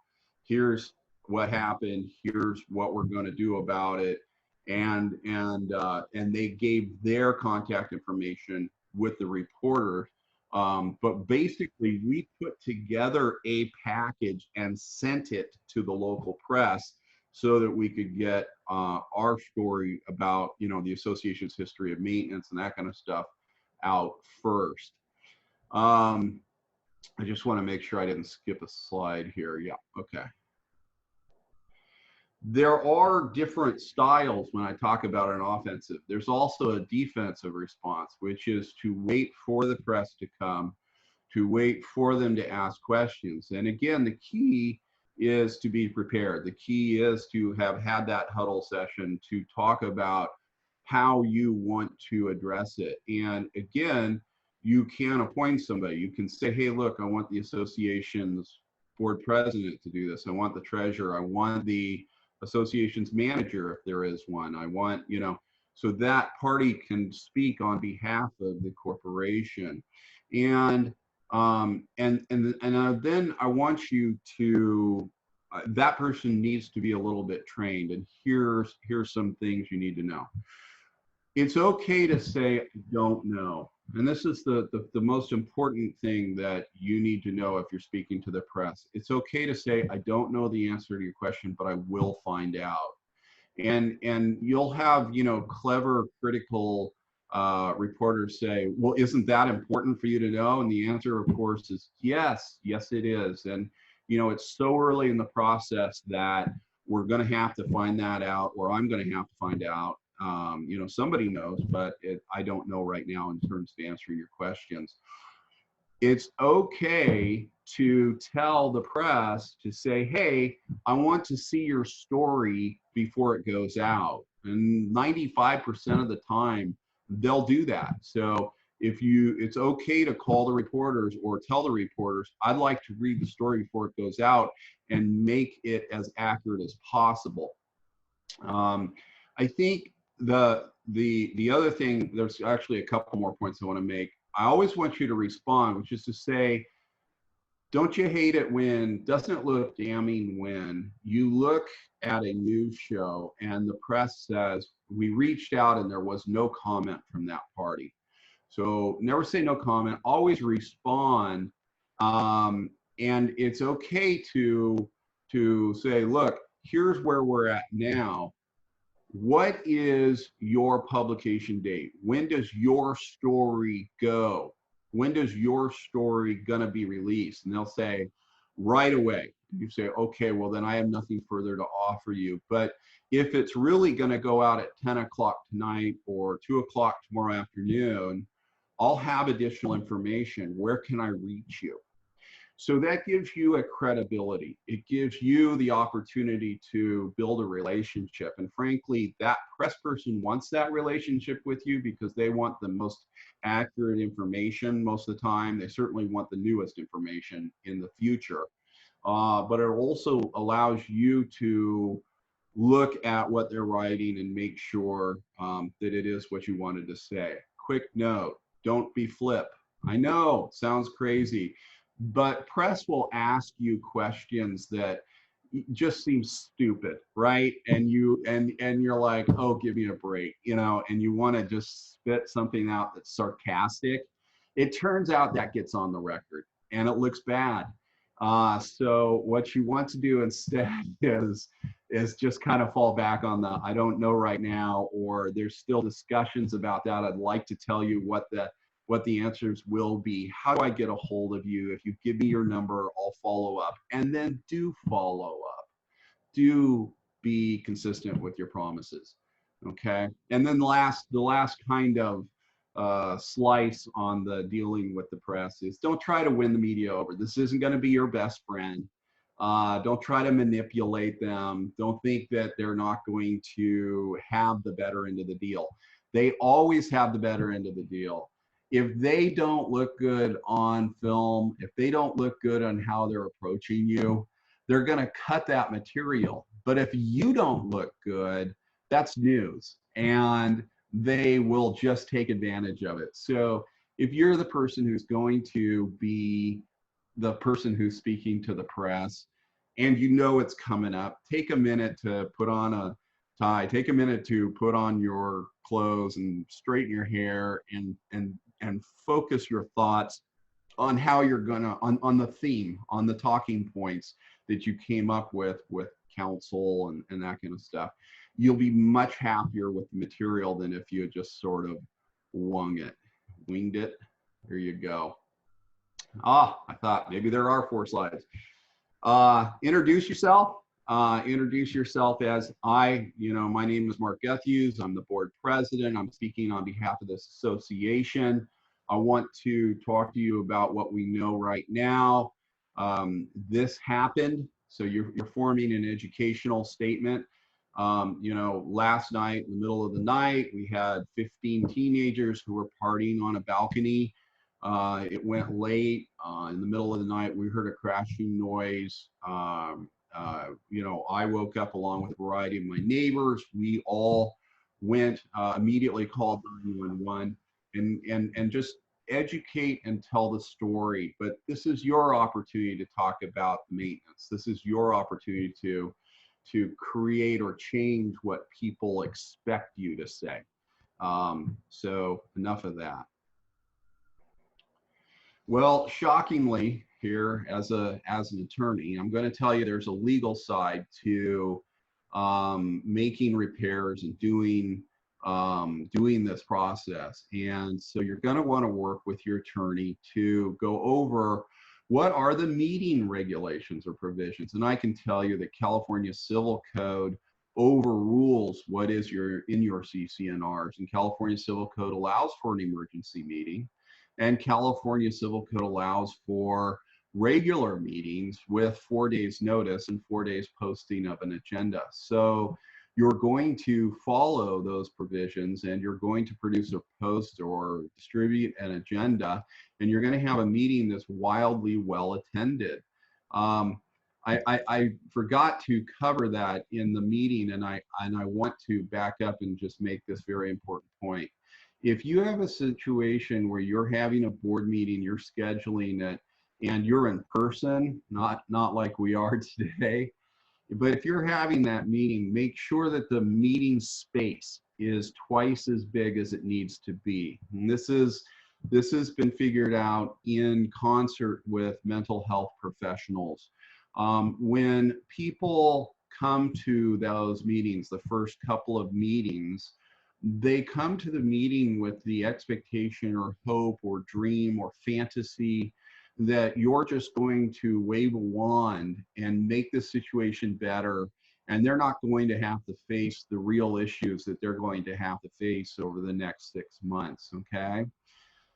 here's what happened, here's what we're going to do about it. And they gave their contact information with the reporter. But basically, we put together a package and sent it to the local press so that we could get our story about, you know, the association's history of maintenance and that kind of stuff out first. I just want to make sure I didn't skip a slide here. Yeah, okay. There are different styles when I talk about an offensive. There's also a defensive response, which is to wait for the press to come, to wait for them to ask questions. And again, the key is to be prepared. The key is to have had that huddle session to talk about how you want to address it. And again, you can appoint somebody. You can say, hey, look, I want the association's board president to do this. I want the treasurer. I want the association's manager, if there is one. I want, you know, so that party can speak on behalf of the corporation. And then I want you to, that person needs to be a little bit trained. And here's some things you need to know. It's okay to say, I don't know. And this is the most important thing that you need to know if you're speaking to the press. It's okay to say, I don't know the answer to your question, but I will find out. And you'll have, you know, clever, critical reporters say, well, isn't that important for you to know? And the answer, of course, is yes, it is. And, you know, it's so early in the process that we're going to have to find that out, or I'm going to have to find out. You know, somebody knows, but I don't know right now in terms of answering your questions. It's okay to tell the press to say, hey, I want to see your story before it goes out. And 95% of the time, they'll do that. So it's okay to call the reporters or tell the reporters, I'd like to read the story before it goes out and make it as accurate as possible. I think the other thing, there's actually a couple more points I want to make. I always want you to respond, which is to say, don't you hate it when, doesn't it look damning when you look at a news show and the press says, we reached out and there was no comment from that party. So never say no comment, always respond. And it's okay to say, look, here's where we're at now. What is your publication date? When does your story go? when does your story gonna be released? And they'll say, right away. You say, okay, well then I have nothing further to offer you. But if it's really gonna go out at 10 o'clock tonight or 2 o'clock tomorrow afternoon, I'll have additional information. Where can I reach you? So that gives you a credibility. It gives you the opportunity to build a relationship. And frankly, that press person wants that relationship with you because they want the most accurate information most of the time. They certainly want the newest information in the future. But it also allows you to look at what they're writing and make sure that it is what you wanted to say. Quick note, don't be flip. I know, sounds crazy. But press will ask you questions that just seem stupid, right? And you're like, oh, give me a break, you know, and you want to just spit something out that's sarcastic. It turns out that gets on the record and it looks bad. So what you want to do instead is just kind of fall back on the I don't know right now, or there's still discussions about that. I'd like to tell you what the answers will be. How do I get a hold of you? If you give me your number, I'll follow up. And then do follow up. Do be consistent with your promises. Okay. And then the last kind of slice on the dealing with the press is don't try to win the media over. This isn't going to be your best friend. Don't try to manipulate them. Don't think that they're not going to have the better end of the deal. They always have the better end of the deal. If they don't look good on film, if they don't look good on how they're approaching you, they're going to cut that material. But if you don't look good, that's news, and they will just take advantage of it. So if you're the person who's going to be the person who's speaking to the press and you know it's coming up, take a minute to put on a tie, take a minute to put on your clothes and straighten your hair and focus your thoughts on how you're gonna, on the theme, on the talking points that you came up with counsel and that kind of stuff. You'll be much happier with the material than if you had just sort of winged it. There you go. I thought maybe there are 4 slides. Introduce yourself. Introduce yourself as my name is Mark Guithues. I'm the board president. I'm speaking on behalf of this association. I want to talk to you about what we know right now. This happened, so you're forming an educational statement. Last night, in the middle of the night, we had 15 teenagers who were partying on a balcony. It went late. In the middle of the night, we heard a crashing noise. I woke up along with a variety of my neighbors. We all went, immediately called 911 and just educate and tell the story. But this is your opportunity to talk about maintenance. This is your opportunity to create or change what people expect you to say. So enough of that. Well, shockingly, here as an attorney, I'm going to tell you there's a legal side to making repairs and doing this process. And so you're going to want to work with your attorney to go over what are the meeting regulations or provisions. And I can tell you that California Civil Code overrules what is in your CC&Rs. And California Civil Code allows for an emergency meeting. And California Civil Code allows for regular meetings with 4 days notice and 4 days posting of an agenda. So you're going to follow those provisions and you're going to produce a post or distribute an agenda, and you're going to have a meeting that's wildly well attended. I forgot to cover that in the meeting, and I want to back up and just make this very important point. If you have a situation where you're having a board meeting, you're scheduling it, and you're in person, not like we are today, but if you're having that meeting, make sure that the meeting space is twice as big as it needs to be. And this has been figured out in concert with mental health professionals. When people come to those meetings, the first couple of meetings, they come to the meeting with the expectation or hope or dream or fantasy that you're just going to wave a wand and make the situation better, and they're not going to have to face the real issues that they're going to have to face over the next 6 months, okay?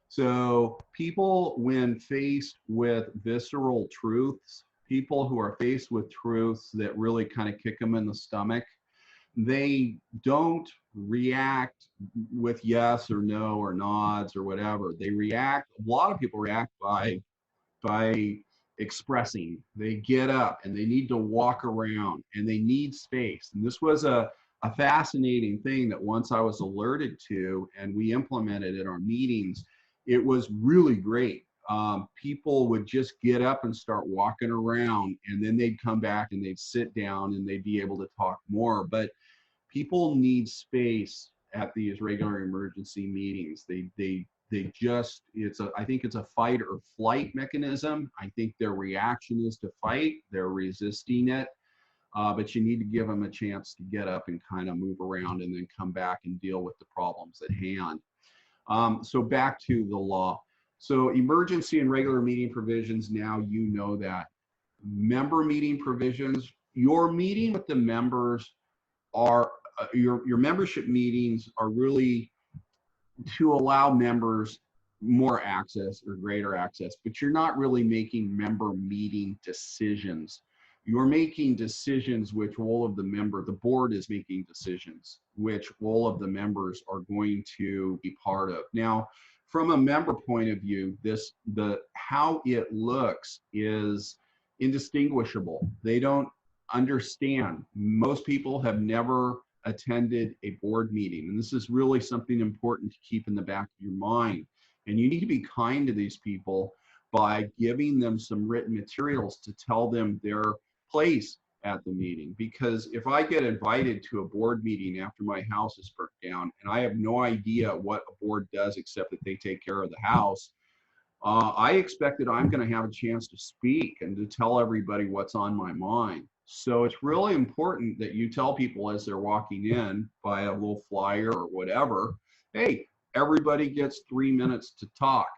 So people, when faced with visceral truths, people who are faced with truths that really kind of kick them in the stomach, they don't react with yes or no or nods or whatever. They react, a lot of people react by expressing. They get up and they need to walk around and they need space. And this was a fascinating thing that once I was alerted to and we implemented in our meetings, it was really great. People would just get up and start walking around, and then they'd come back and they'd sit down and they'd be able to talk more. But people need space at these regular emergency meetings. They just, I think it's a fight or flight mechanism. I think their reaction is to fight. They're resisting it. But you need to give them a chance to get up and kind of move around and then come back and deal with the problems at hand. So back to the law. So emergency and regular meeting provisions, now you know that. Member meeting provisions, your meeting with the members are, your membership meetings are really to allow members more access or greater access, but you're not really making member meeting decisions. You're making decisions which all of the board is making decisions which all of the members are going to be part of. Now, from a member point of view, how it looks is indistinguishable. They don't understand. Most people have never attended a board meeting, and this is really something important to keep in the back of your mind. And you need to be kind to these people by giving them some written materials to tell them their place at the meeting. Because if I get invited to a board meeting after my house is burnt down and I have no idea what a board does except that they take care of the house, I expect that I'm going to have a chance to speak and to tell everybody what's on my mind. So it's really important that you tell people as they're walking in by a little flyer or whatever, hey, everybody gets 3 minutes to talk.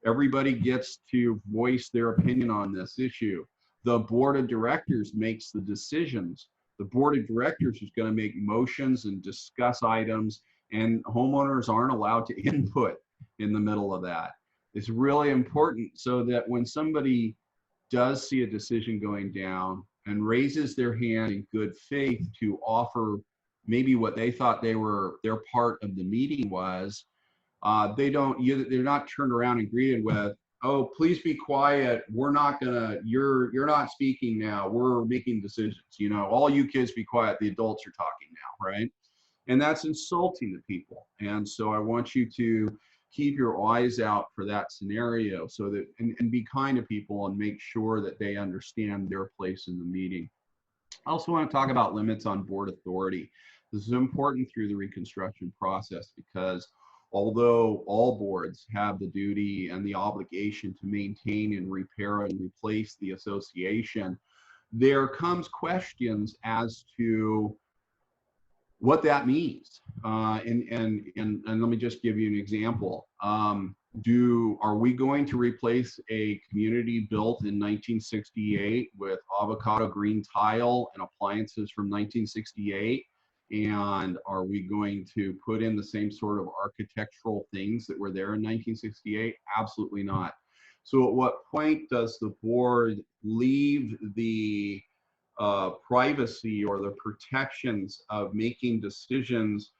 Everybody gets to voice their opinion on this issue. The board of directors makes the decisions. The board of directors is going to make motions and discuss items, and homeowners aren't allowed to input in the middle of that. It's really important so that when somebody does see a decision going down and raises their hand in good faith to offer maybe what they thought their part of the meeting was, they're not turned around and greeted with, oh, please be quiet. We're not gonna, you're not speaking now. We're making decisions. You know, all you kids be quiet. The adults are talking now, right? And that's insulting to people. And so I want you to keep your eyes out for that scenario so that, and be kind to people and make sure that they understand their place in the meeting. I also want to talk about limits on board authority. This is important through the reconstruction process because although all boards have the duty and the obligation to maintain and repair and replace the association, there comes questions as to what that means. And let me just give you an example. Are we going to replace a community built in 1968 with avocado green tile and appliances from 1968? And are we going to put in the same sort of architectural things that were there in 1968? Absolutely not. So at what point does the board leave the privacy or the protections of making decisions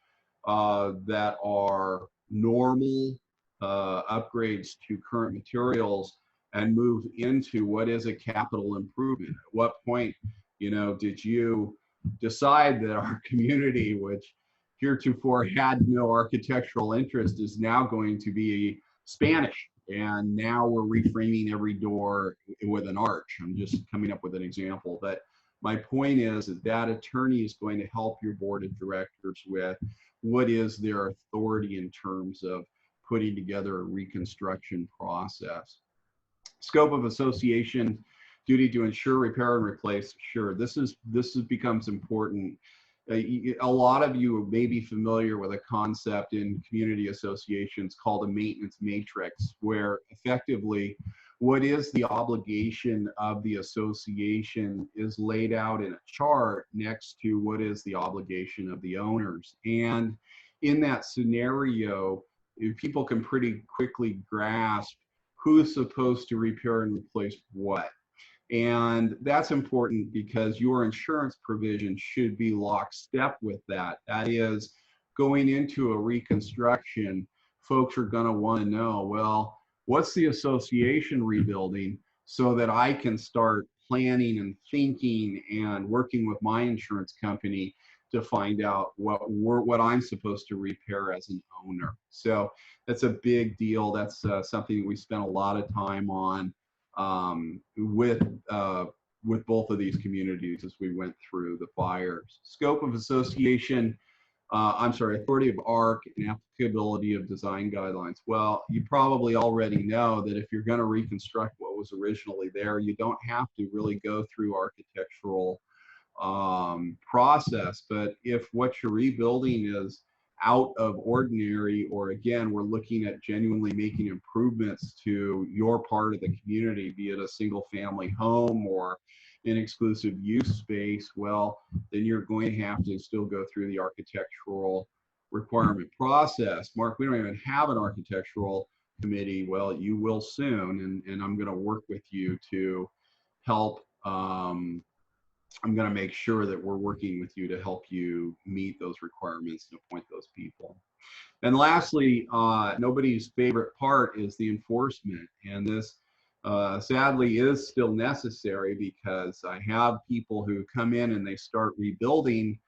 that are normal upgrades to current materials and move into what is a capital improvement? At what point, you know, did you decide that our community, which heretofore had no architectural interest, is now going to be Spanish? And now we're reframing every door with an arch. I'm just coming up with an example. But my point is that attorney is going to help your board of directors with what is their authority in terms of putting together a reconstruction process. Scope of association, duty to ensure, repair, and replace. Sure, this becomes important. a lot of you may be familiar with a concept in community associations called a maintenance matrix, where effectively what is the obligation of the association is laid out in a chart next to what is the obligation of the owners. And in that scenario, people can pretty quickly grasp who's supposed to repair and replace what. And that's important because your insurance provision should be lockstep with that. That is, going into a reconstruction, folks are going to want to know, well, what's the association rebuilding so that I can start planning and thinking and working with my insurance company to find out what I'm supposed to repair as an owner. So that's a big deal. That's something we spent a lot of time on with both of these communities as we went through the fires. Scope of association, authority of ARC and applicability of design guidelines. Well, you probably already know that if you're going to reconstruct what was originally there, you don't have to really go through architectural process. But if what you're rebuilding is out of ordinary, or again, we're looking at genuinely making improvements to your part of the community, be it a single family home or an exclusive use space, well, then you're going to have to still go through the architectural requirement process. Mark, we don't even have an architectural committee. Well, you will soon, and I'm going to work with you to help. I'm going to make sure that we're working with you to help you meet those requirements and appoint those people. And lastly, nobody's favorite part is the enforcement. And this sadly is still necessary, because I have people who come in and they start rebuilding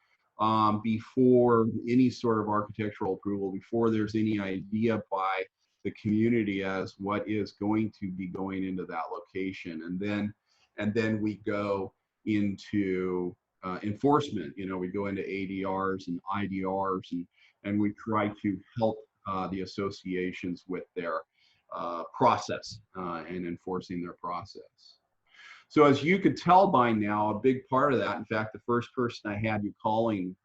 before any sort of architectural approval, before there's any idea by the community as what is going to be going into that location. And then we go into enforcement. You know, we go into ADRs and IDRs, and we try to help the associations with their process and enforcing their process. So as you could tell by now, a big part of that, in fact, the first person I had you calling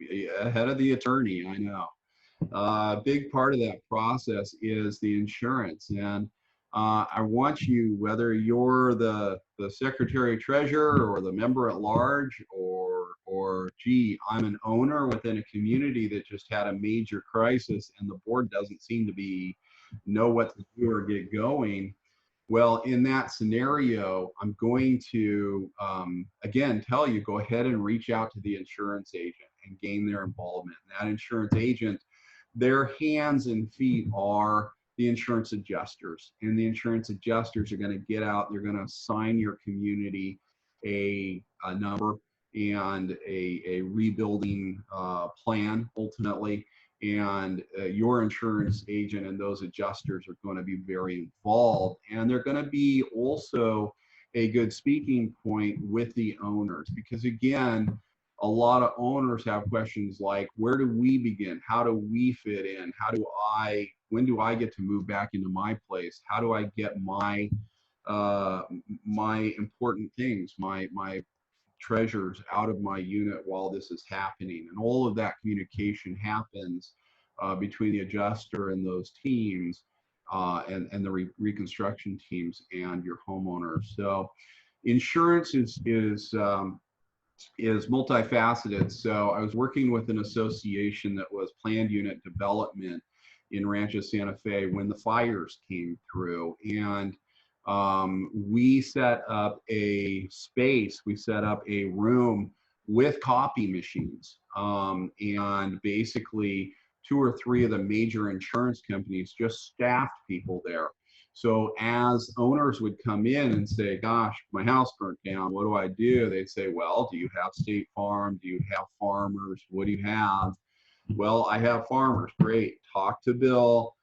ahead of the attorney, I know, a big part of that process is the insurance. And I want you, whether you're the secretary treasurer or the member at large, or gee, I'm an owner within a community that just had a major crisis and the board doesn't seem to know what to do or get going. Well, in that scenario, I'm going to, again, tell you, go ahead and reach out to the insurance agent and gain their involvement. And that insurance agent, their hands and feet are the insurance adjusters. And the insurance adjusters are going to get out, they're going to assign your community a number and a rebuilding plan, ultimately. And your insurance agent and those adjusters are going to be very involved, and they're going to be also a good speaking point with the owners, because again, a lot of owners have questions like, where do we begin? How do we fit in? When do I get to move back into my place? How do I get my my important things, my treasures out of my unit while this is happening? And all of that communication happens between the adjuster and those teams and the reconstruction teams and your homeowners. So insurance is multifaceted. So I was working with an association that was planned unit development in Rancho Santa Fe when the fires came through, and we set up a space, we set up a room with copy machines, and basically 2 or 3 of the major insurance companies just staffed people there. So as owners would come in and say, gosh, my house burnt down, what do I do? They'd say, well, do you have State Farm? Do you have Farmers? What do you have? Well, I have Farmers. Great. Talk to Bill.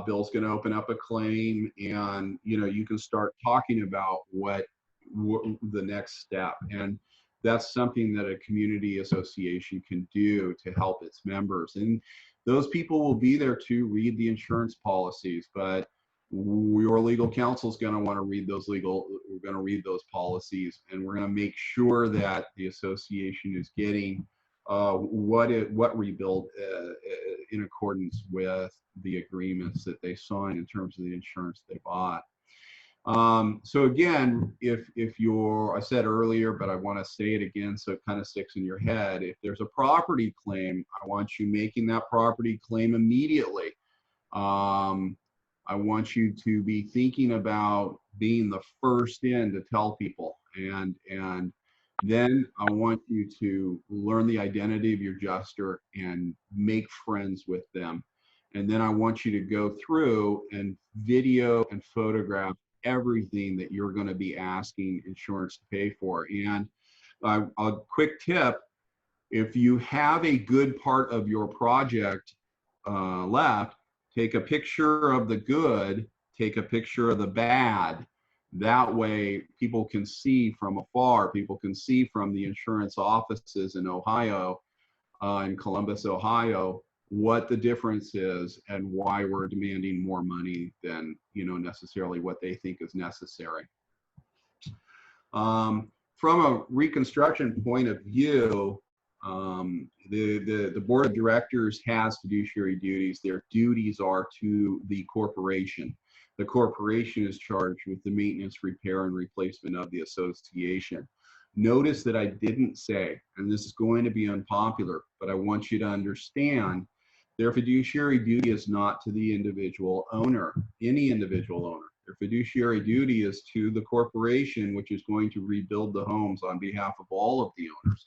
Bill's going to open up a claim, and you can start talking about what the next step. And that's something that a community association can do to help its members. And those people will be there to read the insurance policies, but your legal counsel is going to want to read those policies, and we're going to make sure that the association is getting what rebuild in accordance with the agreements that they signed in terms of the insurance they bought. So again, if you're, I said earlier, but I want to say it again so it kind of sticks in your head. If there's a property claim, I want you making that property claim immediately. I want you to be thinking about being the first in to tell people, and then I want you to learn the identity of your adjuster and make friends with them. And then I want you to go through and video and photograph everything that you're going to be asking insurance to pay for. And a quick tip, if you have a good part of your project left, take a picture of the good, take a picture of the bad. That way people can see from afar, people can see from the insurance offices in Ohio, in Columbus, Ohio, what the difference is and why we're demanding more money than, you know, necessarily what they think is necessary. From a reconstruction point of view, the board of directors has fiduciary duties. Their duties are to the corporation. The corporation is charged with the maintenance, repair, and replacement of the association. Notice that I didn't say, and this is going to be unpopular, but I want you to understand their fiduciary duty is not to the individual owner, any individual owner. Their fiduciary duty is to the corporation, which is going to rebuild the homes on behalf of all of the owners.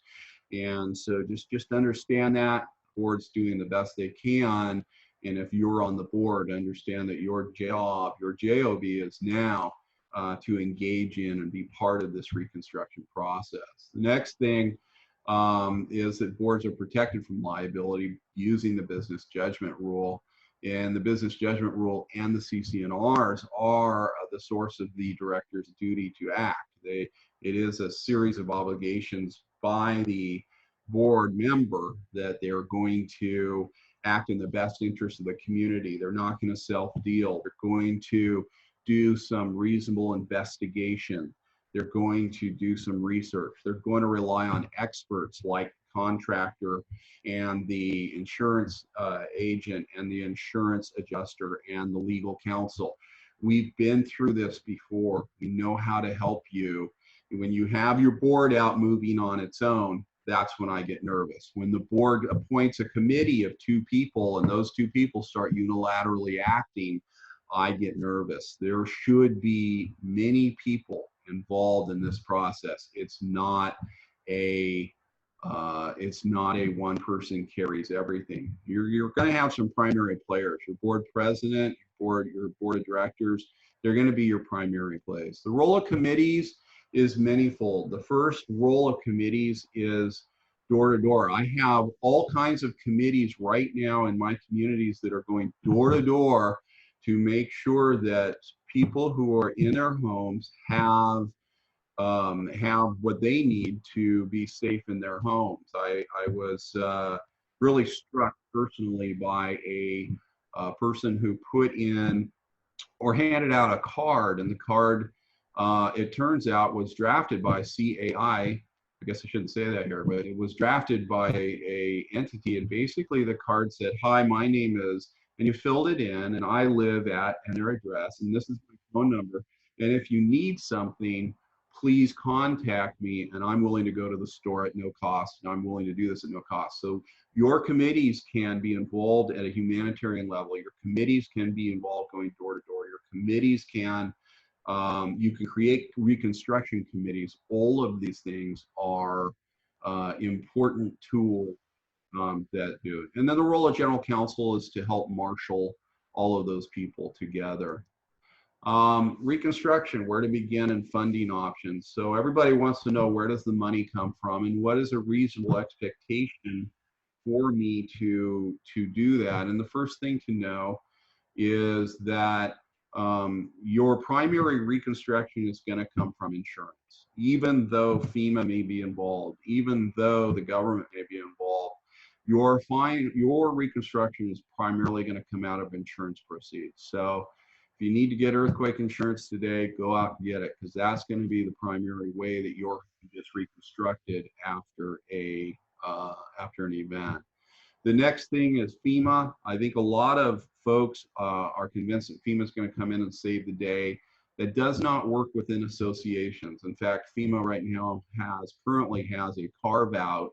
And so just understand that the board's doing the best they can. And if you're on the board, understand that your job, your job is now to engage in and be part of this reconstruction process. The next thing is that boards are protected from liability using the business judgment rule. And the business judgment rule and the CC&Rs are the source of the director's duty to act. It is a series of obligations by the board member that they're going to act in the best interest of the community. They're not going to self-deal. They're going to do some reasonable investigation. They're going to do some research. They're going to rely on experts like contractor and the insurance agent and the insurance adjuster and the legal counsel. We've been through this before. We know how to help you. When you have your board out moving on its own, that's when I get nervous. When the board appoints a committee of 2 people and those 2 people start unilaterally acting, I get nervous. There should be many people involved in this process. It's not a one person carries everything. You're going to have some primary players. Your board president, your board of directors, they're going to be your primary players. The role of committees is manyfold. The first role of committees is door to door. I have all kinds of committees right now in my communities that are going door to door to make sure that people who are in their homes have what they need to be safe in their homes. I was really struck personally by a person who put in or handed out a card, and the card, it turns out, was drafted by CAI. I guess I shouldn't say that here, but it was drafted by a entity, and basically the card said, "Hi, my name is," and you filled it in, and I live at, and their address, and this is my phone number, and if you need something, please contact me, and I'm willing to go to the store at no cost, and I'm willing to do this at no cost. So your committees can be involved at a humanitarian level. Your committees can be involved going door to door. Your committees can, you can create reconstruction committees. All of these things are important tools that do it. And then the role of general counsel is to help marshal all of those people together. Reconstruction, where to begin, and funding options. So everybody wants to know, where does the money come from and what is a reasonable expectation for me to do that? And the first thing to know is that your primary reconstruction is going to come from insurance. Even though FEMA may be involved, even though the government may be involved, your reconstruction is primarily going to come out of insurance proceeds. So if you need to get earthquake insurance today, go out and get it, because that's going to be the primary way that you're just reconstructed after after an event. The next thing is FEMA. I think a lot of folks are convinced that FEMA is going to come in and save the day. That does not work within associations. In fact, FEMA right now currently has a carve out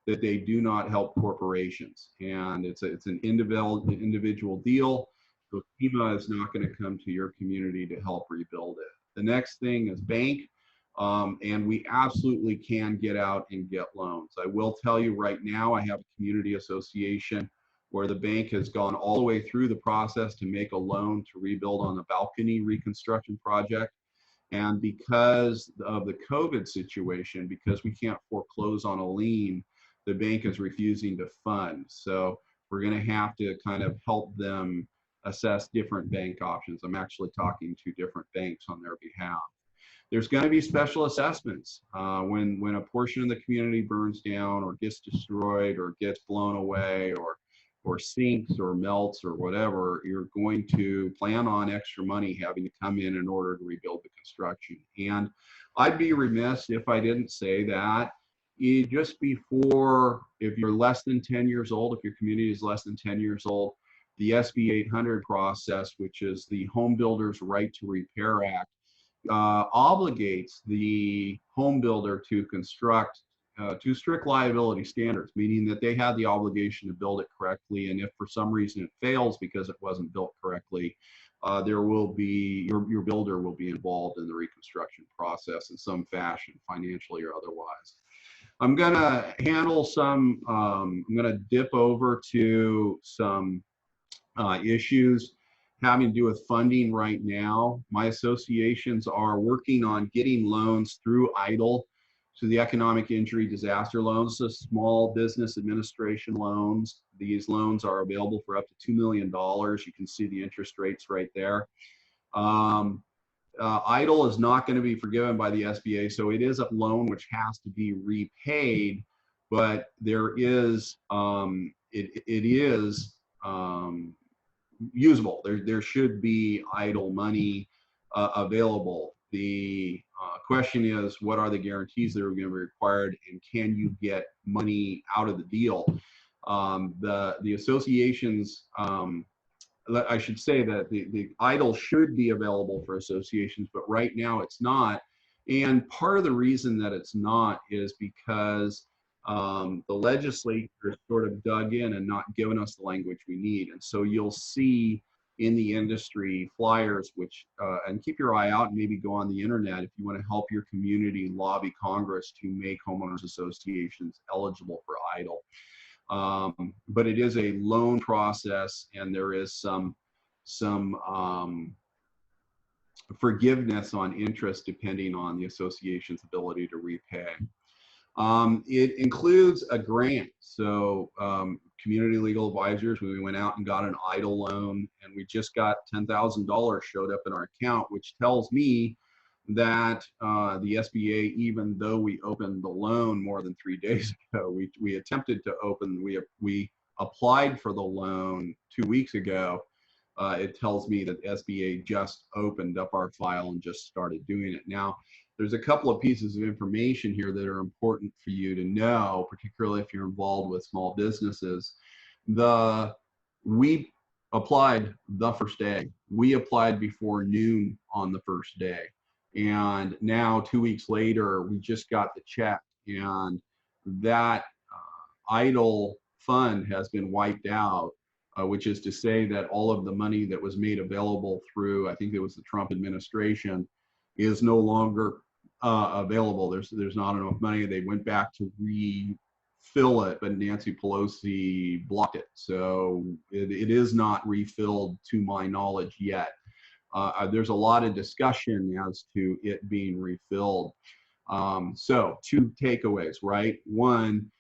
that they do not help corporations, and it's an individual deal. So FEMA is not going to come to your community to help rebuild it. The next thing is bank, and we absolutely can get out and get loans. I will tell you right now, I have a community association where the bank has gone all the way through the process to make a loan to rebuild on the balcony reconstruction project. And because of the COVID situation, because we can't foreclose on a lien, the bank is refusing to fund. So we're going to have to kind of help them assess different bank options. I'm actually talking to different banks on their behalf. There's going to be special assessments when a portion of the community burns down or gets destroyed or gets blown away or sinks or melts or whatever. You're going to plan on extra money having to come in order to rebuild the construction. And I'd be remiss if I didn't say that just before, if you're less than 10 years old, if your community is less than 10 years old, the SB 800 process, which is the Home Builders Right to Repair Act, obligates the home builder to construct to strict liability standards, meaning that they had the obligation to build it correctly, and if for some reason it fails because it wasn't built correctly, there will be your builder will be involved in the reconstruction process in some fashion, financially or otherwise. I'm gonna handle some. I'm gonna dip over to some issues having to do with funding right now. My associations are working on getting loans through EIDL, so the Economic Injury Disaster Loans, the Small Business Administration loans. These loans are available for up to $2 million. You can see the interest rates right there. EIDL is not going to be forgiven by the SBA, so it is a loan which has to be repaid, but there is, it is usable. There should be EIDL money available. The question is, what are the guarantees that are going to be required, and can you get money out of the deal? The associations, I should say that the EIDL should be available for associations, but right now it's not. And part of the reason that it's not is because the legislature sort of dug in and not given us the language we need. And so you'll see in the industry flyers, which, and keep your eye out and maybe go on the internet if you want to help your community lobby Congress to make homeowners associations eligible for EIDL. But it is a loan process, and there is some forgiveness on interest depending on the association's ability to repay. It includes a grant. So community legal advisors, we went out and got an EIDL loan, and we just got $10,000 showed up in our account, which tells me that the SBA, even though we opened the loan more than 3 days ago, we attempted to open, we applied for the loan 2 weeks ago. It tells me that SBA just opened up our file and just started doing it. Now, there's a couple of pieces of information here that are important for you to know, particularly if you're involved with small businesses. We applied the first day. We applied before noon on the first day. And now 2 weeks later, we just got the check, and that EIDL fund has been wiped out, which is to say that all of the money that was made available through, I think it was the Trump administration, is no longer available. There's not enough money. They went back to refill it, but Nancy Pelosi blocked it. So it is not refilled to my knowledge yet. There's a lot of discussion as to it being refilled. So 2 takeaways, right? One,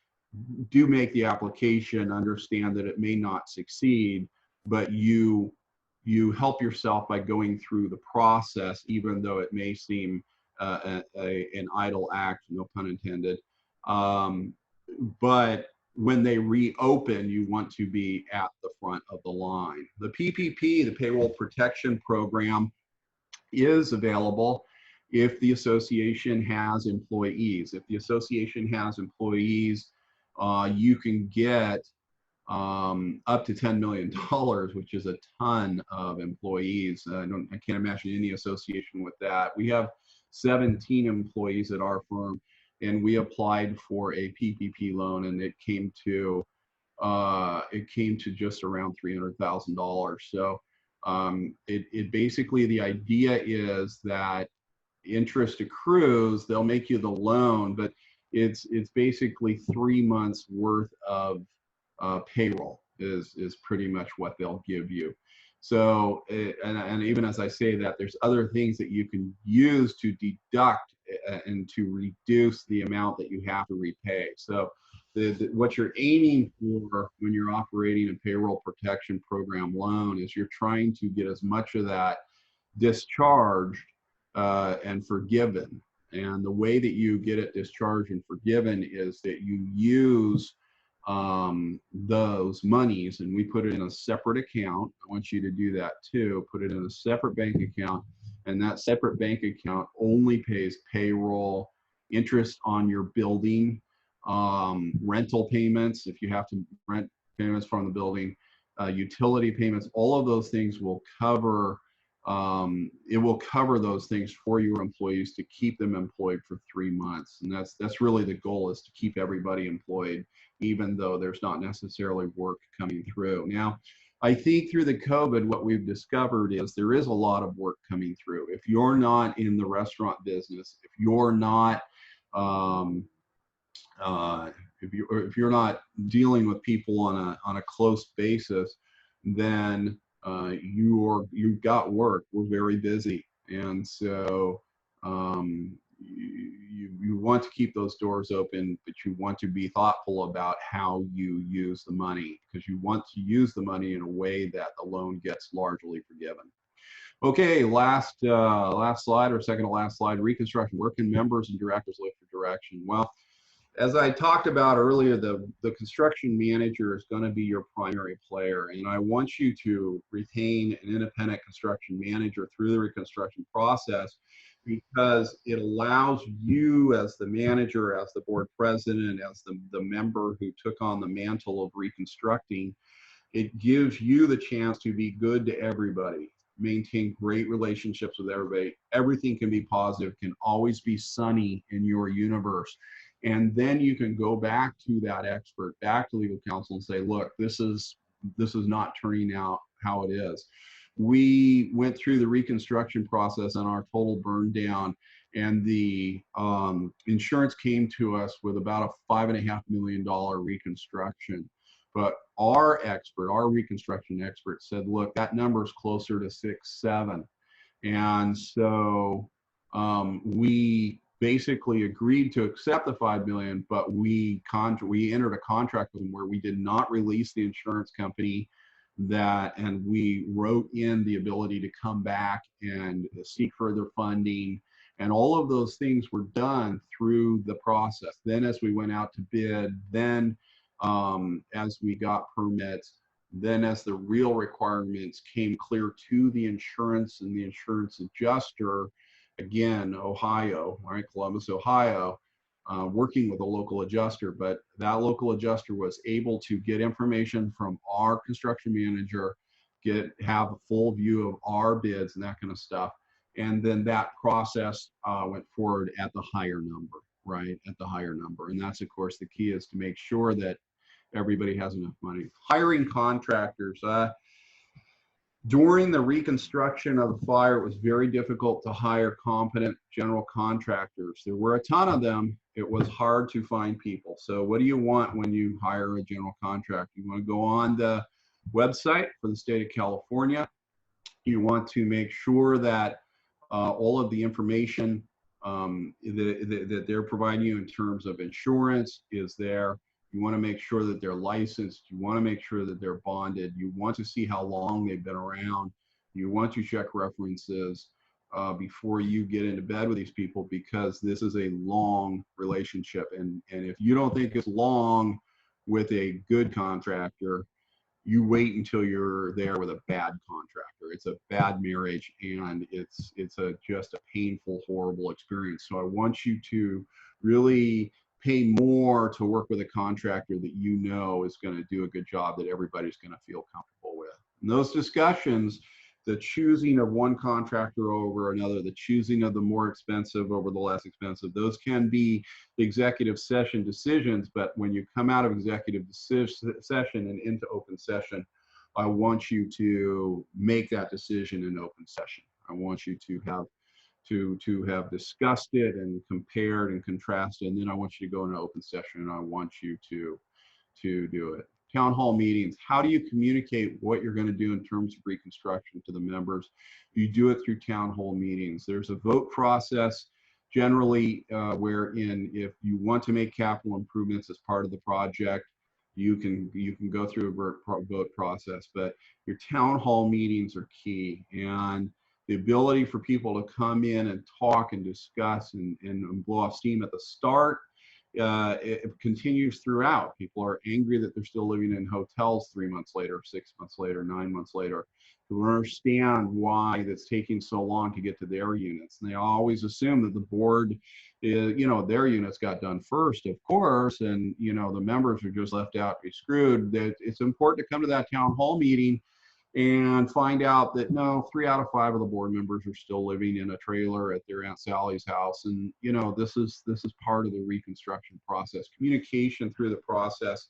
do make the application, understand that it may not succeed, but you help yourself by going through the process, even though it may seem an idle act, no pun intended. But when they reopen, you want to be at the front of the line. The PPP, the Payroll Protection Program, is available if the association has employees. If the association has employees, you can get up to $10 million, which is a ton of employees. I can't imagine any association with that. We have 17 employees at our firm, and we applied for a PPP loan, and it came to just around $300,000. So it basically, the idea is that interest accrues, they'll make you the loan, but it's basically 3 months worth of payroll is pretty much what they'll give you. So, and even as I say that, there's other things that you can use to deduct and to reduce the amount that you have to repay. So what you're aiming for when you're operating a payroll protection program loan is you're trying to get as much of that discharged and forgiven. And the way that you get it discharged and forgiven is that you use those monies, and we put it in a separate account. I want you to do that too. Put it in a separate bank account, and that separate bank account only pays payroll, interest on your building, rental payments if you have to rent, payments from the building, utility payments. All of those things will cover. It will cover those things for your employees to keep them employed for 3 months, and that's really the goal, is to keep everybody employed, even though there's not necessarily work coming through. Now, I think through the COVID, what we've discovered is there is a lot of work coming through. If you're not in the restaurant business, if you're not if you're not dealing with people on a close basis, then you've got work. We're very busy, and so you want to keep those doors open, but you want to be thoughtful about how you use the money, because you want to use the money in a way that the loan gets largely forgiven. Okay, last slide, or second to last slide, reconstruction. Where can members and directors look for direction? Well, as I talked about earlier, the construction manager is going to be your primary player, and I want you to retain an independent construction manager through the reconstruction process, because it allows you as the manager, as the board president, as the member who took on the mantle of reconstructing, it gives you the chance to be good to everybody, maintain great relationships with everybody. Everything can be positive, can always be sunny in your universe. And then you can go back to that expert, back to legal counsel, and say, look, this is not turning out how it is. We went through the reconstruction process on our total burn down, and the insurance came to us with about a $5.5 million reconstruction. But our expert, our reconstruction expert, said, look, that number is closer to 6, 7. And so we basically agreed to accept the $5 million, but we entered a contract with them where we did not release the insurance company that, and we wrote in the ability to come back and seek further funding, and all of those things were done through the process. Then as we went out to bid, then as we got permits, then as the real requirements came clear to the insurance and the insurance adjuster, again, Ohio, all right, Columbus, Ohio, working with a local adjuster, but that local adjuster was able to get information from our construction manager, have a full view of our bids and that kind of stuff. And then that process went forward at the higher number, right, at the higher number. And that's, of course, the key, is to make sure that everybody has enough money. Hiring contractors. During the reconstruction of the fire, it was very difficult to hire competent general contractors. There were a ton of them. It was hard to find people. So what do you want when you hire a general contractor? You want to go on the website for the state of California. You want to make sure that all of the information that they're providing you in terms of insurance is there. You want to make sure that they're licensed. You want to make sure that they're bonded. You want to see how long they've been around. You want to check references before you get into bed with these people, because this is a long relationship. And if you don't think it's long with a good contractor, you wait until you're there with a bad contractor. It's a bad marriage, and it's just a painful, horrible experience. So I want you to really pay more to work with a contractor that you know is going to do a good job, that everybody's going to feel comfortable with. And those discussions, the choosing of one contractor over another, the choosing of the more expensive over the less expensive, those can be executive session decisions. But when you come out of executive session and into open session, I want you to make that decision in open session. I want you to have discussed it and compared and contrasted, and then I want you to go into open session, and I want you to do it. Town hall meetings, how do you communicate what you're going to do in terms of reconstruction to the members? You do it through town hall meetings. There's a vote process generally wherein if you want to make capital improvements as part of the project, you can go through a vote process, but your town hall meetings are key. And the ability for people to come in and talk and discuss and blow off steam at the start, it continues throughout. People are angry that they're still living in hotels 3 months later, 6 months later, 9 months later. They understand why it's taking so long to get to their units. And they always assume that the board, their units got done first, of course, and, the members are just left out to be screwed. That it's important to come to that town hall meeting and find out that no, 3 out of 5 of the board members are still living in a trailer at their Aunt Sally's house. And, this is part of the reconstruction process. Communication through the process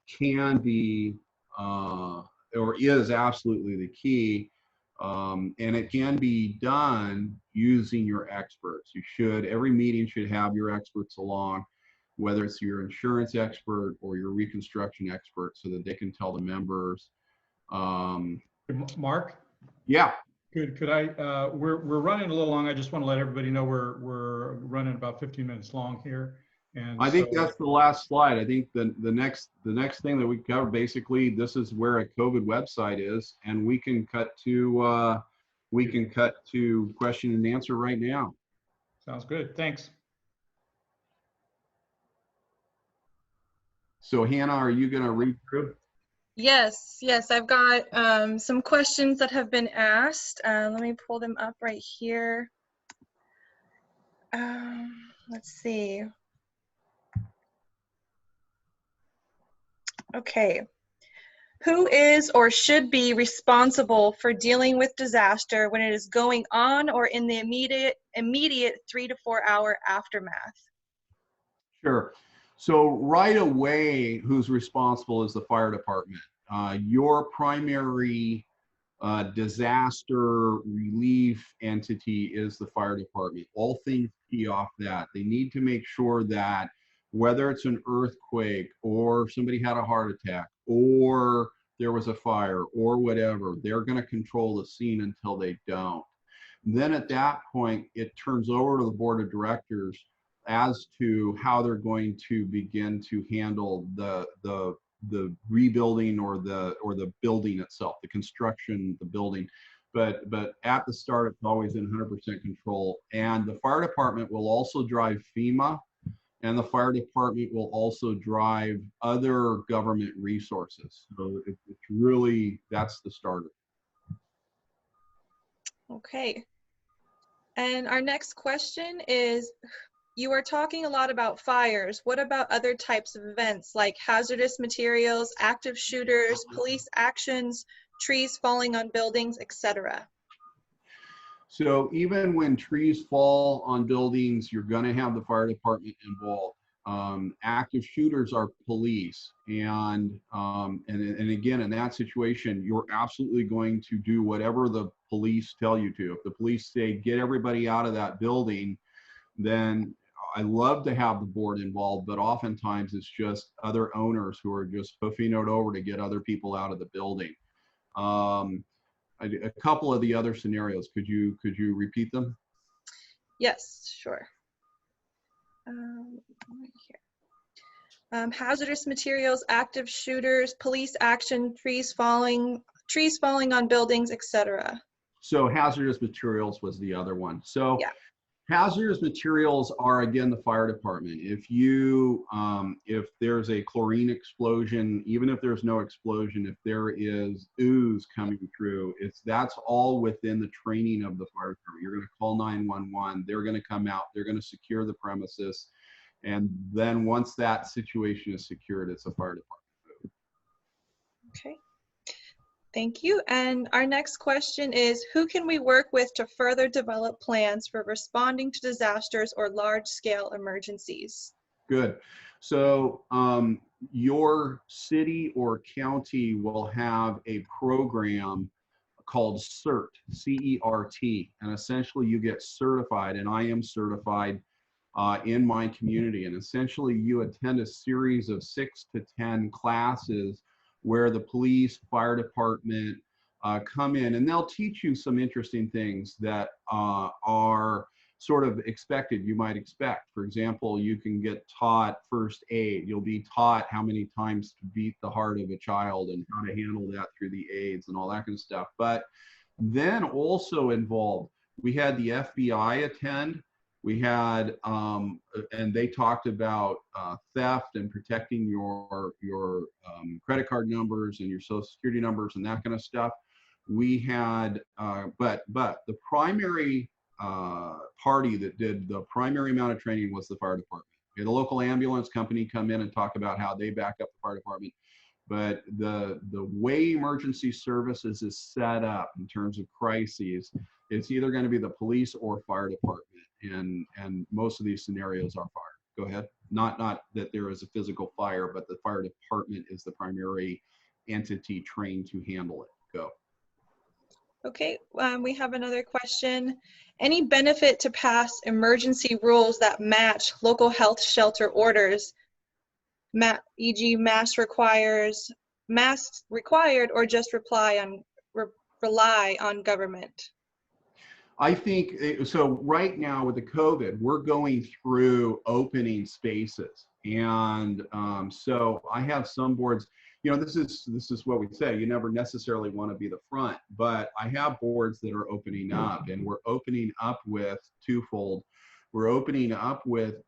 can be, or is absolutely the key. And it can be done using your experts. Every meeting should have your experts along, whether it's your insurance expert or your reconstruction expert, so that they can tell the members. Mark? Yeah. Could I, we're running a little long. I just want to let everybody know we're running about 15 minutes long here. And I think that's the last slide. I think the next thing that we cover, basically, this is where a COVID website is, and we can cut to question and answer right now. Sounds good. Thanks. So Hannah, are you going to read through? Yes, I've got some questions that have been asked. Let me pull them up right here. Let's see. Okay. Who is or should be responsible for dealing with disaster when it is going on or in the immediate 3 to 4 hour aftermath? Sure. So right away, who's responsible is the fire department. Your primary disaster relief entity is the fire department. All things key off that. They need to make sure that whether it's an earthquake or somebody had a heart attack or there was a fire or whatever, they're going to control the scene until they don't. Then at that point, it turns over to the board of directors as to how they're going to begin to handle the rebuilding or the building itself, the construction, the building. But at the start, it's always in 100% control. And the fire department will also drive FEMA, and the fire department will also drive other government resources. So it's really, that's the starter. Okay. And our next question is, you are talking a lot about fires. What about other types of events like hazardous materials, active shooters, police actions, trees falling on buildings, etc.? So even when trees fall on buildings, you're going to have the fire department involved. Active shooters are police, and again, in that situation, you're absolutely going to do whatever the police tell you to. If the police say get everybody out of that building, then I love to have the board involved, but oftentimes it's just other owners who are just hoofing it over to get other people out of the building. A couple of the other scenarios, could you repeat them? Yes, sure. Right here. Hazardous materials, active shooters, police action, trees falling on buildings, etc. So hazardous materials was the other one. So yeah. Hazardous materials are, again, the fire department. If there's a chlorine explosion, even if there's no explosion, if there is ooze coming through, that's all within the training of the fire department. You're going to call 911. They're going to come out. They're going to secure the premises. And then once that situation is secured, it's a fire department move. Okay. Thank you. And our next question is, who can we work with to further develop plans for responding to disasters or large-scale emergencies? Good. So your city or county will have a program called CERT, C-E-R-T, and essentially you get certified, and I am certified in my community. And essentially you attend a series of 6 to 10 classes where the police, fire department come in, and they'll teach you some interesting things that are sort of expected, you might expect. For example, you can get taught first aid. You'll be taught how many times to beat the heart of a child and how to handle that through the aids and all that kind of stuff. But then also involved, we had the FBI attend. We had, and they talked about theft and protecting your credit card numbers and your social security numbers and that kind of stuff. We had, but the primary party that did the primary amount of training was the fire department. We had the local ambulance company come in and talk about how they back up the fire department. But the way emergency services is set up in terms of crises, it's either going to be the police or fire department. And most of these scenarios are fire. Go ahead. Not that there is a physical fire, but the fire department is the primary entity trained to handle it. Go. Okay, we have another question. Any benefit to pass emergency rules that match local health shelter orders, e.g. masks required, or just rely on government? I think, so right now with the COVID, we're going through opening spaces. And so I have some boards, you know, this is what we say, you never necessarily want to be the front, but I have boards that are opening up, and we're opening up with twofold. We're opening up with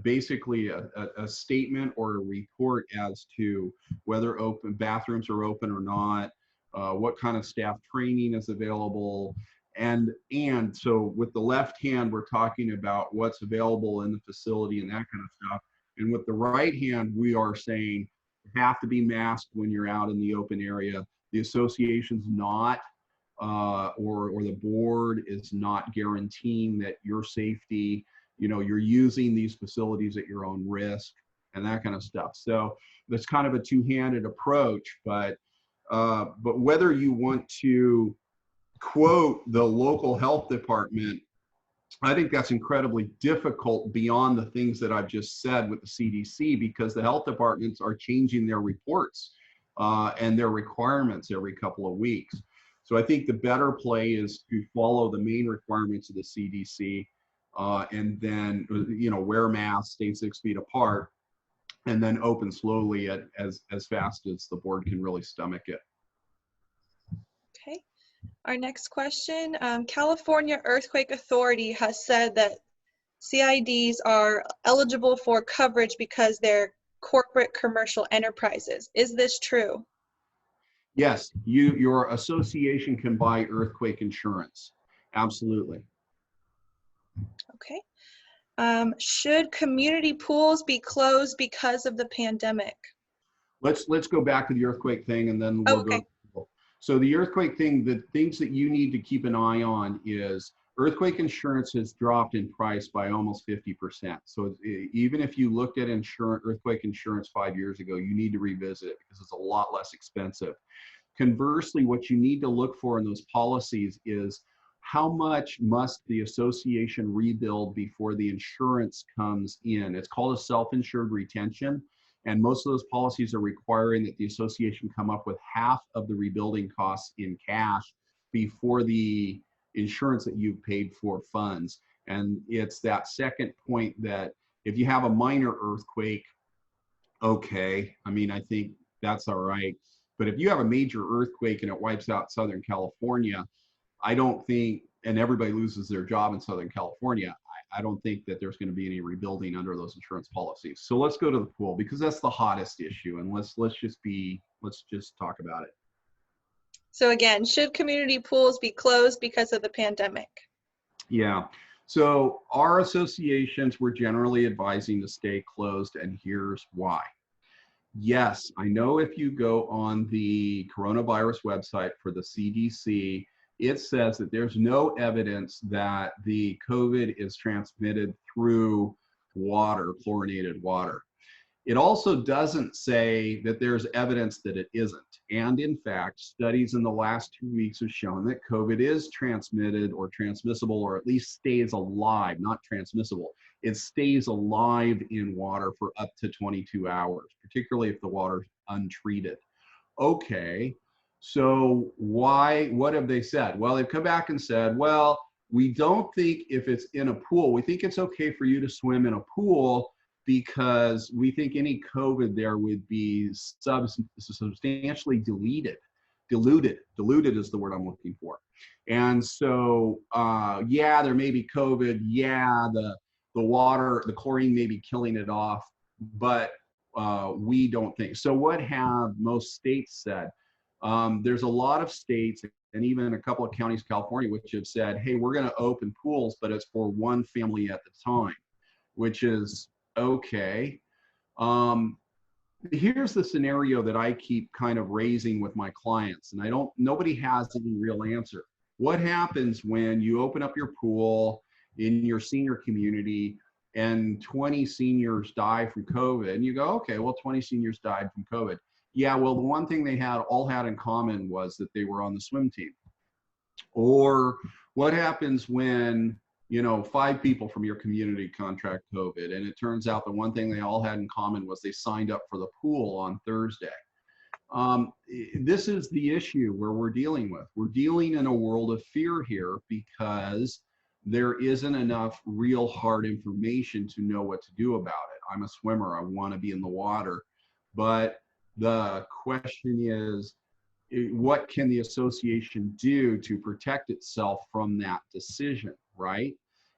basically a statement or a report as to whether bathrooms are open or not, what kind of staff training is available. And so with the left hand, we're talking about what's available in the facility and that kind of stuff. And with the right hand, we are saying you have to be masked when you're out in the open area. The association's not, or the board is not guaranteeing that your safety, you know, you're using these facilities at your own risk and that kind of stuff. So that's kind of a two-handed approach, but whether you want to quote the local health department, I think that's incredibly difficult beyond the things that I've just said with the CDC, because the health departments are changing their reports and their requirements every couple of weeks. So I think the better play is to follow the main requirements of the CDC and then, you know, wear masks, stay 6 feet apart, and then open slowly as fast as the board can really stomach it. Okay. Our next question, California Earthquake Authority has said that CIDs are eligible for coverage because they're corporate commercial enterprises. Is this true? Yes, your association can buy earthquake insurance. Absolutely. Okay. Should community pools be closed because of the pandemic? Let's go back to the earthquake thing, and then we'll okay. go. So the earthquake thing, the things that you need to keep an eye on is earthquake insurance has dropped in price by almost 50%. So even if you looked at earthquake insurance 5 years ago, you need to revisit it because it's a lot less expensive. Conversely, what you need to look for in those policies is how much must the association rebuild before the insurance comes in. It's called a self-insured retention. And most of those policies are requiring that the association come up with half of the rebuilding costs in cash before the insurance that you've paid for funds. And it's that second point that if you have a minor earthquake, okay, I mean, I think that's all right. But if you have a major earthquake and it wipes out Southern California, I don't think, and everybody loses their job in Southern California, I don't think that there's going to be any rebuilding under those insurance policies. So let's go to the pool because that's the hottest issue, and let's just talk about it. So again, should community pools be closed because of the pandemic? Yeah. So our associations were generally advising to stay closed, and here's why. Yes, I know if you go on the coronavirus website for the CDC, it says that there's no evidence that the COVID is transmitted through water, chlorinated water. It also doesn't say that there's evidence that it isn't. And in fact, studies in the last 2 weeks have shown that COVID is transmitted or transmissible, or at least stays alive, not transmissible. It stays alive in water for up to 22 hours, particularly if the water's untreated. Okay, so what have they said? Well, they've come back and said, well, we don't think if it's in a pool, we think it's okay for you to swim in a pool, because we think any COVID there would be substantially diluted is the word I'm looking for. And so, yeah, there may be COVID. Yeah, the water, the chlorine may be killing it off, but we don't think. So what have most states said? There's a lot of states and even a couple of counties, California, which have said, hey, we're going to open pools, but it's for one family at the time, which is okay. Here's the scenario that I keep kind of raising with my clients, and nobody has any real answer. What happens when you open up your pool in your senior community and 20 seniors die from COVID? And you go, okay, well, 20 seniors died from COVID. Yeah, well, the one thing they all had in common was that they were on the swim team. Or what happens when 5 people from your community contract COVID, and it turns out the one thing they all had in common was they signed up for the pool on Thursday. This is the issue where we're dealing with. We're dealing in a world of fear here because there isn't enough real hard information to know what to do about it. I'm a swimmer, I want to be in the water, but the question is, what can the association do to protect itself from that decision, right?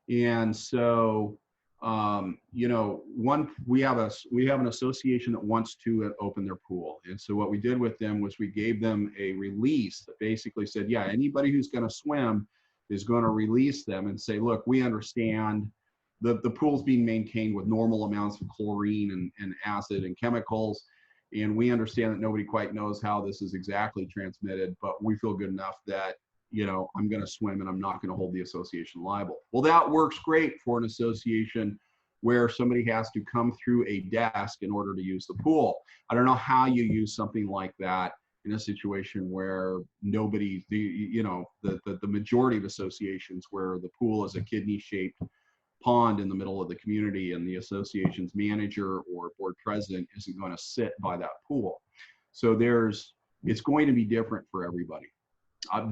And so, we have an association that wants to open their pool. And so what we did with them was we gave them a release that basically said, yeah, anybody who's going to swim is going to release them and say, look, we understand the pool's being maintained with normal amounts of chlorine and acid and chemicals. And we understand that nobody quite knows how this is exactly transmitted, but we feel good enough that, I'm going to swim and I'm not going to hold the association liable. Well, that works great for an association where somebody has to come through a desk in order to use the pool. I don't know how you use something like that in a situation where nobody, the majority of associations where the pool is a kidney-shaped pond in the middle of the community and the association's manager or board president isn't going to sit by that pool. So it's going to be different for everybody.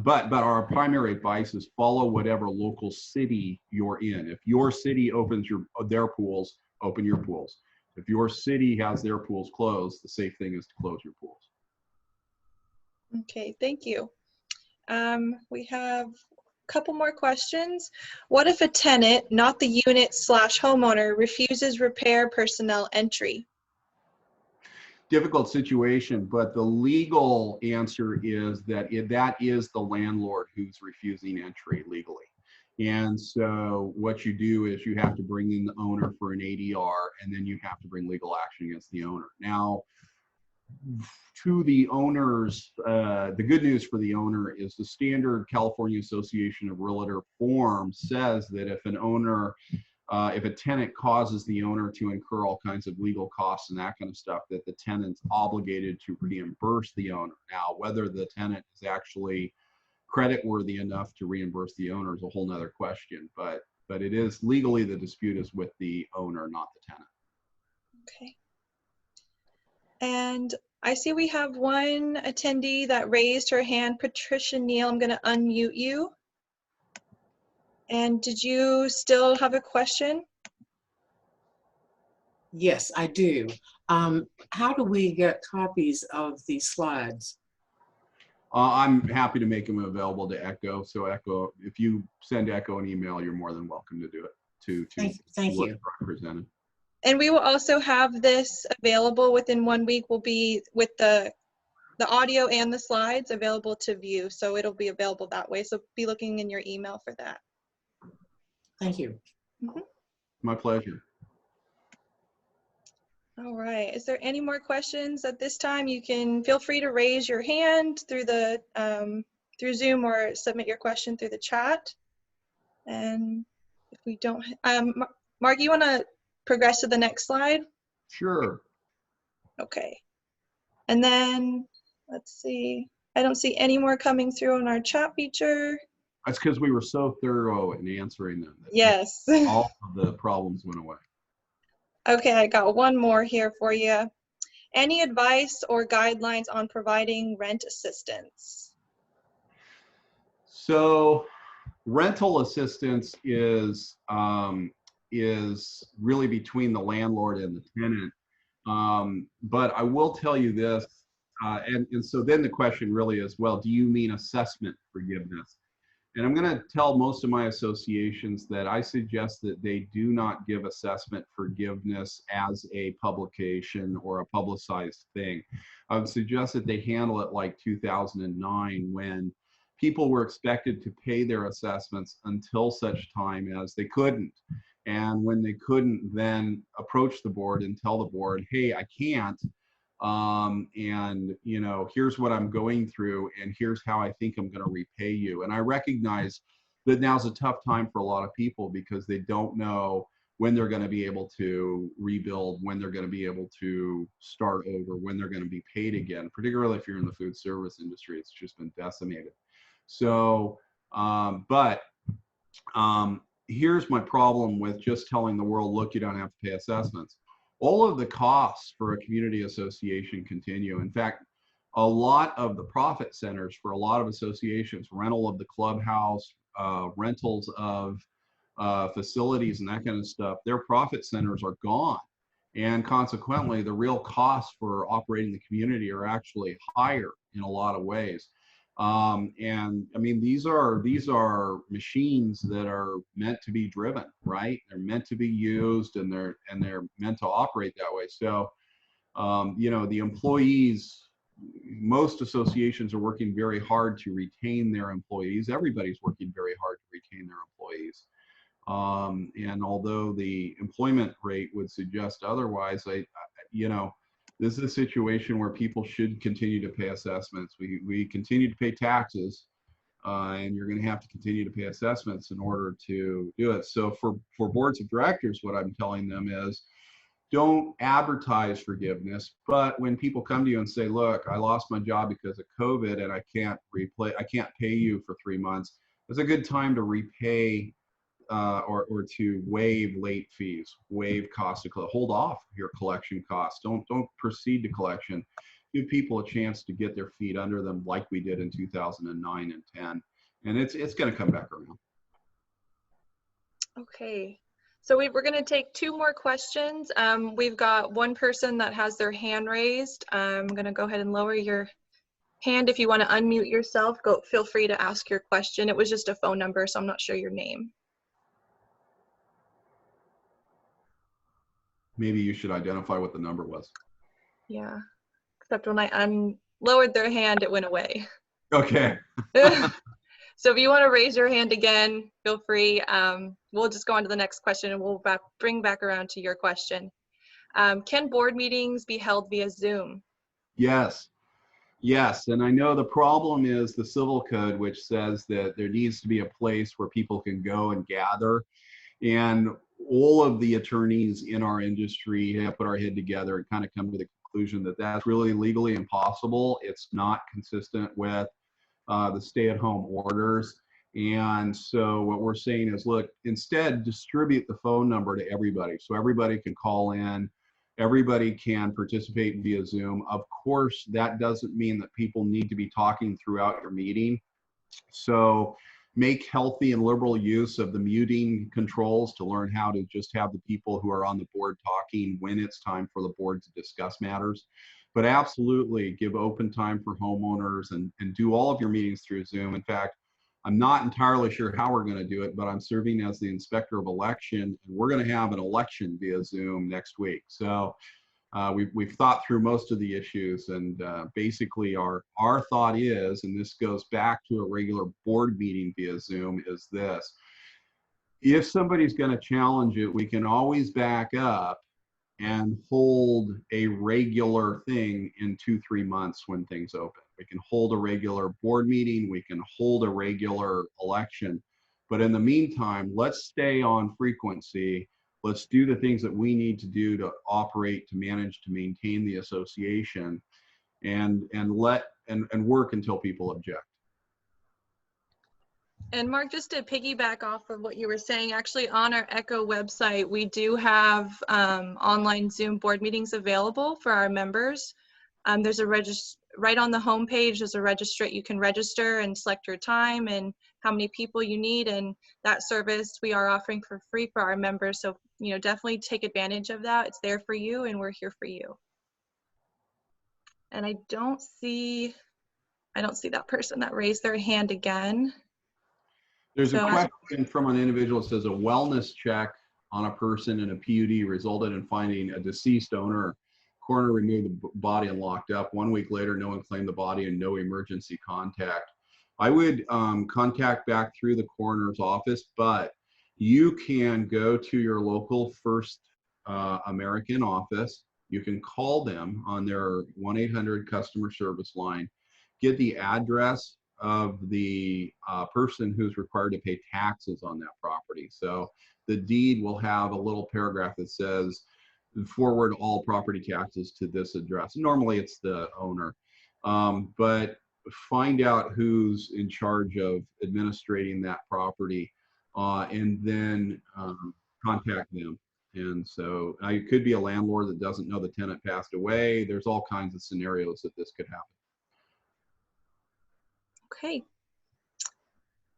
But our primary advice is follow whatever local city you're in. If your city opens their pools, open your pools. If your city has their pools closed, the safe thing is to close your pools. Okay, thank you. We have a couple more questions. What if a tenant, not the unit/homeowner, refuses repair personnel entry? Difficult situation, but the legal answer is that that is the landlord who's refusing entry legally. And so what you do is you have to bring in the owner for an ADR, and then you have to bring legal action against the owner. Now, to the owners, the good news for the owner is the standard California Association of Realtor form says that if a tenant causes the owner to incur all kinds of legal costs and that kind of stuff, that the tenant's obligated to reimburse the owner. Now, whether the tenant is actually creditworthy enough to reimburse the owner is a whole nother question, but it is legally, the dispute is with the owner, not the tenant. Okay. And I see we have one attendee that raised her hand, Patricia Neal. I'm going to unmute you. And did you still have a question? Yes, I do. How do we get copies of these slides? I'm happy to make them available to Echo. So Echo, if you send Echo an email, you're more than welcome to do it. Thank you. Represented. And we will also have this available within 1 week. Will be with the audio and the slides available to view. So it'll be available that way. So be looking in your email for that. Thank you. My pleasure. All right. Is there any more questions at this time? You can feel free to raise your hand through the through Zoom or submit your question through the chat. And if we don't, Mark, you want to progress to the next slide? Sure. Okay. And then let's see. I don't see any more coming through on our chat feature. That's because we were so thorough in answering them that Yes. all of the problems went away. Okay, I got one more here for you. Any advice or guidelines on providing rent assistance? So rental assistance is really between the landlord and the tenant. But I will tell you this, and so then the question really is, well, do you mean assessment forgiveness? And I'm going to tell most of my associations that I suggest that they do not give assessment forgiveness as a publication or a publicized thing. I would suggest that they handle it like 2009, when people were expected to pay their assessments until such time as they couldn't. And when they couldn't, then approach the board and tell the board, hey, I can't. And you know, here's what I'm going through, and here's how I think I'm going to repay you. And I recognize that now's a tough time for a lot of people because they don't know when they're going to be able to rebuild, when they're going to be able to start over, when they're going to be paid again, particularly if you're in the food service industry. It's just been decimated. So, here's my problem with just telling the world, look, you don't have to pay assessments. All of the costs for a community association continue. In fact, a lot of the profit centers for a lot of associations, rental of the clubhouse, rentals of facilities and that kind of stuff, their profit centers are gone. And consequently, the real costs for operating the community are actually higher in a lot of ways. And I mean, these are machines that are meant to be driven, right? They're meant to be used, and they're meant to operate that way. So, you know, the employees, most associations are working very hard to retain their employees. Everybody's working very hard to retain their employees. And although the employment rate would suggest otherwise, you know, this is a situation where people should continue to pay assessments. We continue to pay taxes, and you're going to have to continue to pay assessments in order to do it. So for boards of directors, what I'm telling them is, don't advertise forgiveness. But when people come to you and say, look, I lost my job because of COVID and I can't pay you for 3 months, it's a good time to repay or to waive late fees, waive costs, hold off your collection costs. Don't proceed to collection. Give people a chance to get their feet under them, like we did in 2009 and 10, and it's going to come back around. Okay, so we're going to take 2 more questions. We've got one person that has their hand raised. I'm going to go ahead and lower your hand. If you want to unmute yourself, feel free to ask your question. It was just a phone number, so I'm not sure your name. Maybe you should identify what the number was. Yeah, except when I lowered their hand, it went away. Okay. So if you want to raise your hand again, feel free. We'll just go on to the next question, and we'll bring back around to your question. Can board meetings be held via Zoom? Yes. Yes, and I know the problem is the civil code, which says that there needs to be a place where people can go and gather. And all of the attorneys in our industry have put our head together and kind of come to the conclusion that that's really legally impossible. It's not consistent with the stay-at-home orders. And so what we're saying is, look, instead distribute the phone number to everybody, so everybody can call in, everybody can participate via Zoom. Of course, that doesn't mean that people need to be talking throughout your meeting. So make healthy and liberal use of the muting controls to learn how to just have the people who are on the board talking when it's time for the board to discuss matters. But absolutely give open time for homeowners and do all of your meetings through Zoom. In fact, I'm not entirely sure how we're going to do it, but I'm serving as the inspector of election, and we're going to have an election via Zoom next week. So we've thought through most of the issues, and basically our thought is, and this goes back to a regular board meeting via Zoom, is this: if somebody's going to challenge it, we can always back up and hold a regular thing in 2-3 months when things open. We can hold a regular board meeting, we can hold a regular election. But in the meantime, let's stay on frequency. Let's do the things that we need to do to operate, to manage, to maintain the association, and work until people object. And Mark, just to piggyback off of what you were saying, actually on our ECHO website, we do have online Zoom board meetings available for our members. There's a right on the homepage, there's a registrate. You can register and select your time and how many people you need, and that service we are offering for free for our members. So, you know, definitely take advantage of that. It's there for you, and we're here for you. And I don't see that person that raised their hand again. There's So, a question from an individual that says a wellness check on a person in a PUD resulted in finding a deceased owner. Coroner removed the body and locked up. 1 week later, no one claimed the body and no emergency contact. I would contact back through the coroner's office, but you can go to your local First American office. You can call them on their 1-800 customer service line, get the address of the person who's required to pay taxes on that property. So the deed will have a little paragraph that says, forward all property taxes to this address. Normally it's the owner, but find out who's in charge of administrating that property, and then contact them. And so it could be a landlord that doesn't know the tenant passed away. There's all kinds of scenarios that this could happen. okay.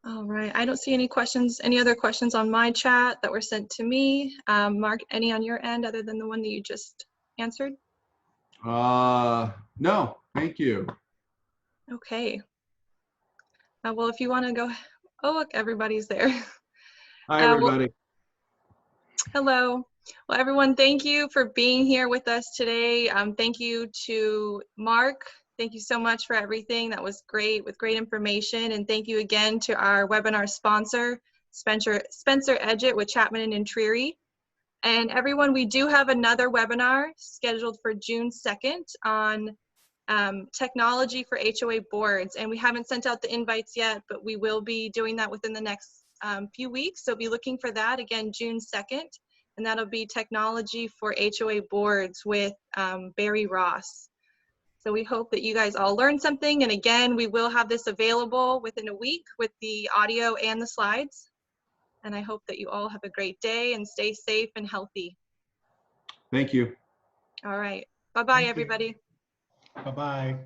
All right. I don't see any questions, any other questions on my chat that were sent to me. Mark, any on your end other than the one that you just answered? No, thank you. Okay. Well, if you want to go, oh, look, everybody's there. Hi, everybody. Hello. Well, everyone, thank you for being here with us today. Thank you to Mark. Thank you so much for everything. That was great, with great information. And thank you again to our webinar sponsor, Spencer Edgett with Chapman and Treary. And everyone, we do have another webinar scheduled for June 2nd on technology for HOA boards. And we haven't sent out the invites yet, but we will be doing that within the next few weeks. So be looking for that, again, June 2nd. And that'll be technology for HOA boards with Barry Ross. So we hope that you guys all learned something. And again, we will have this available within a week with the audio and the slides. And I hope that you all have a great day and stay safe and healthy. Thank you. All right. Bye-bye, everybody. Bye-bye.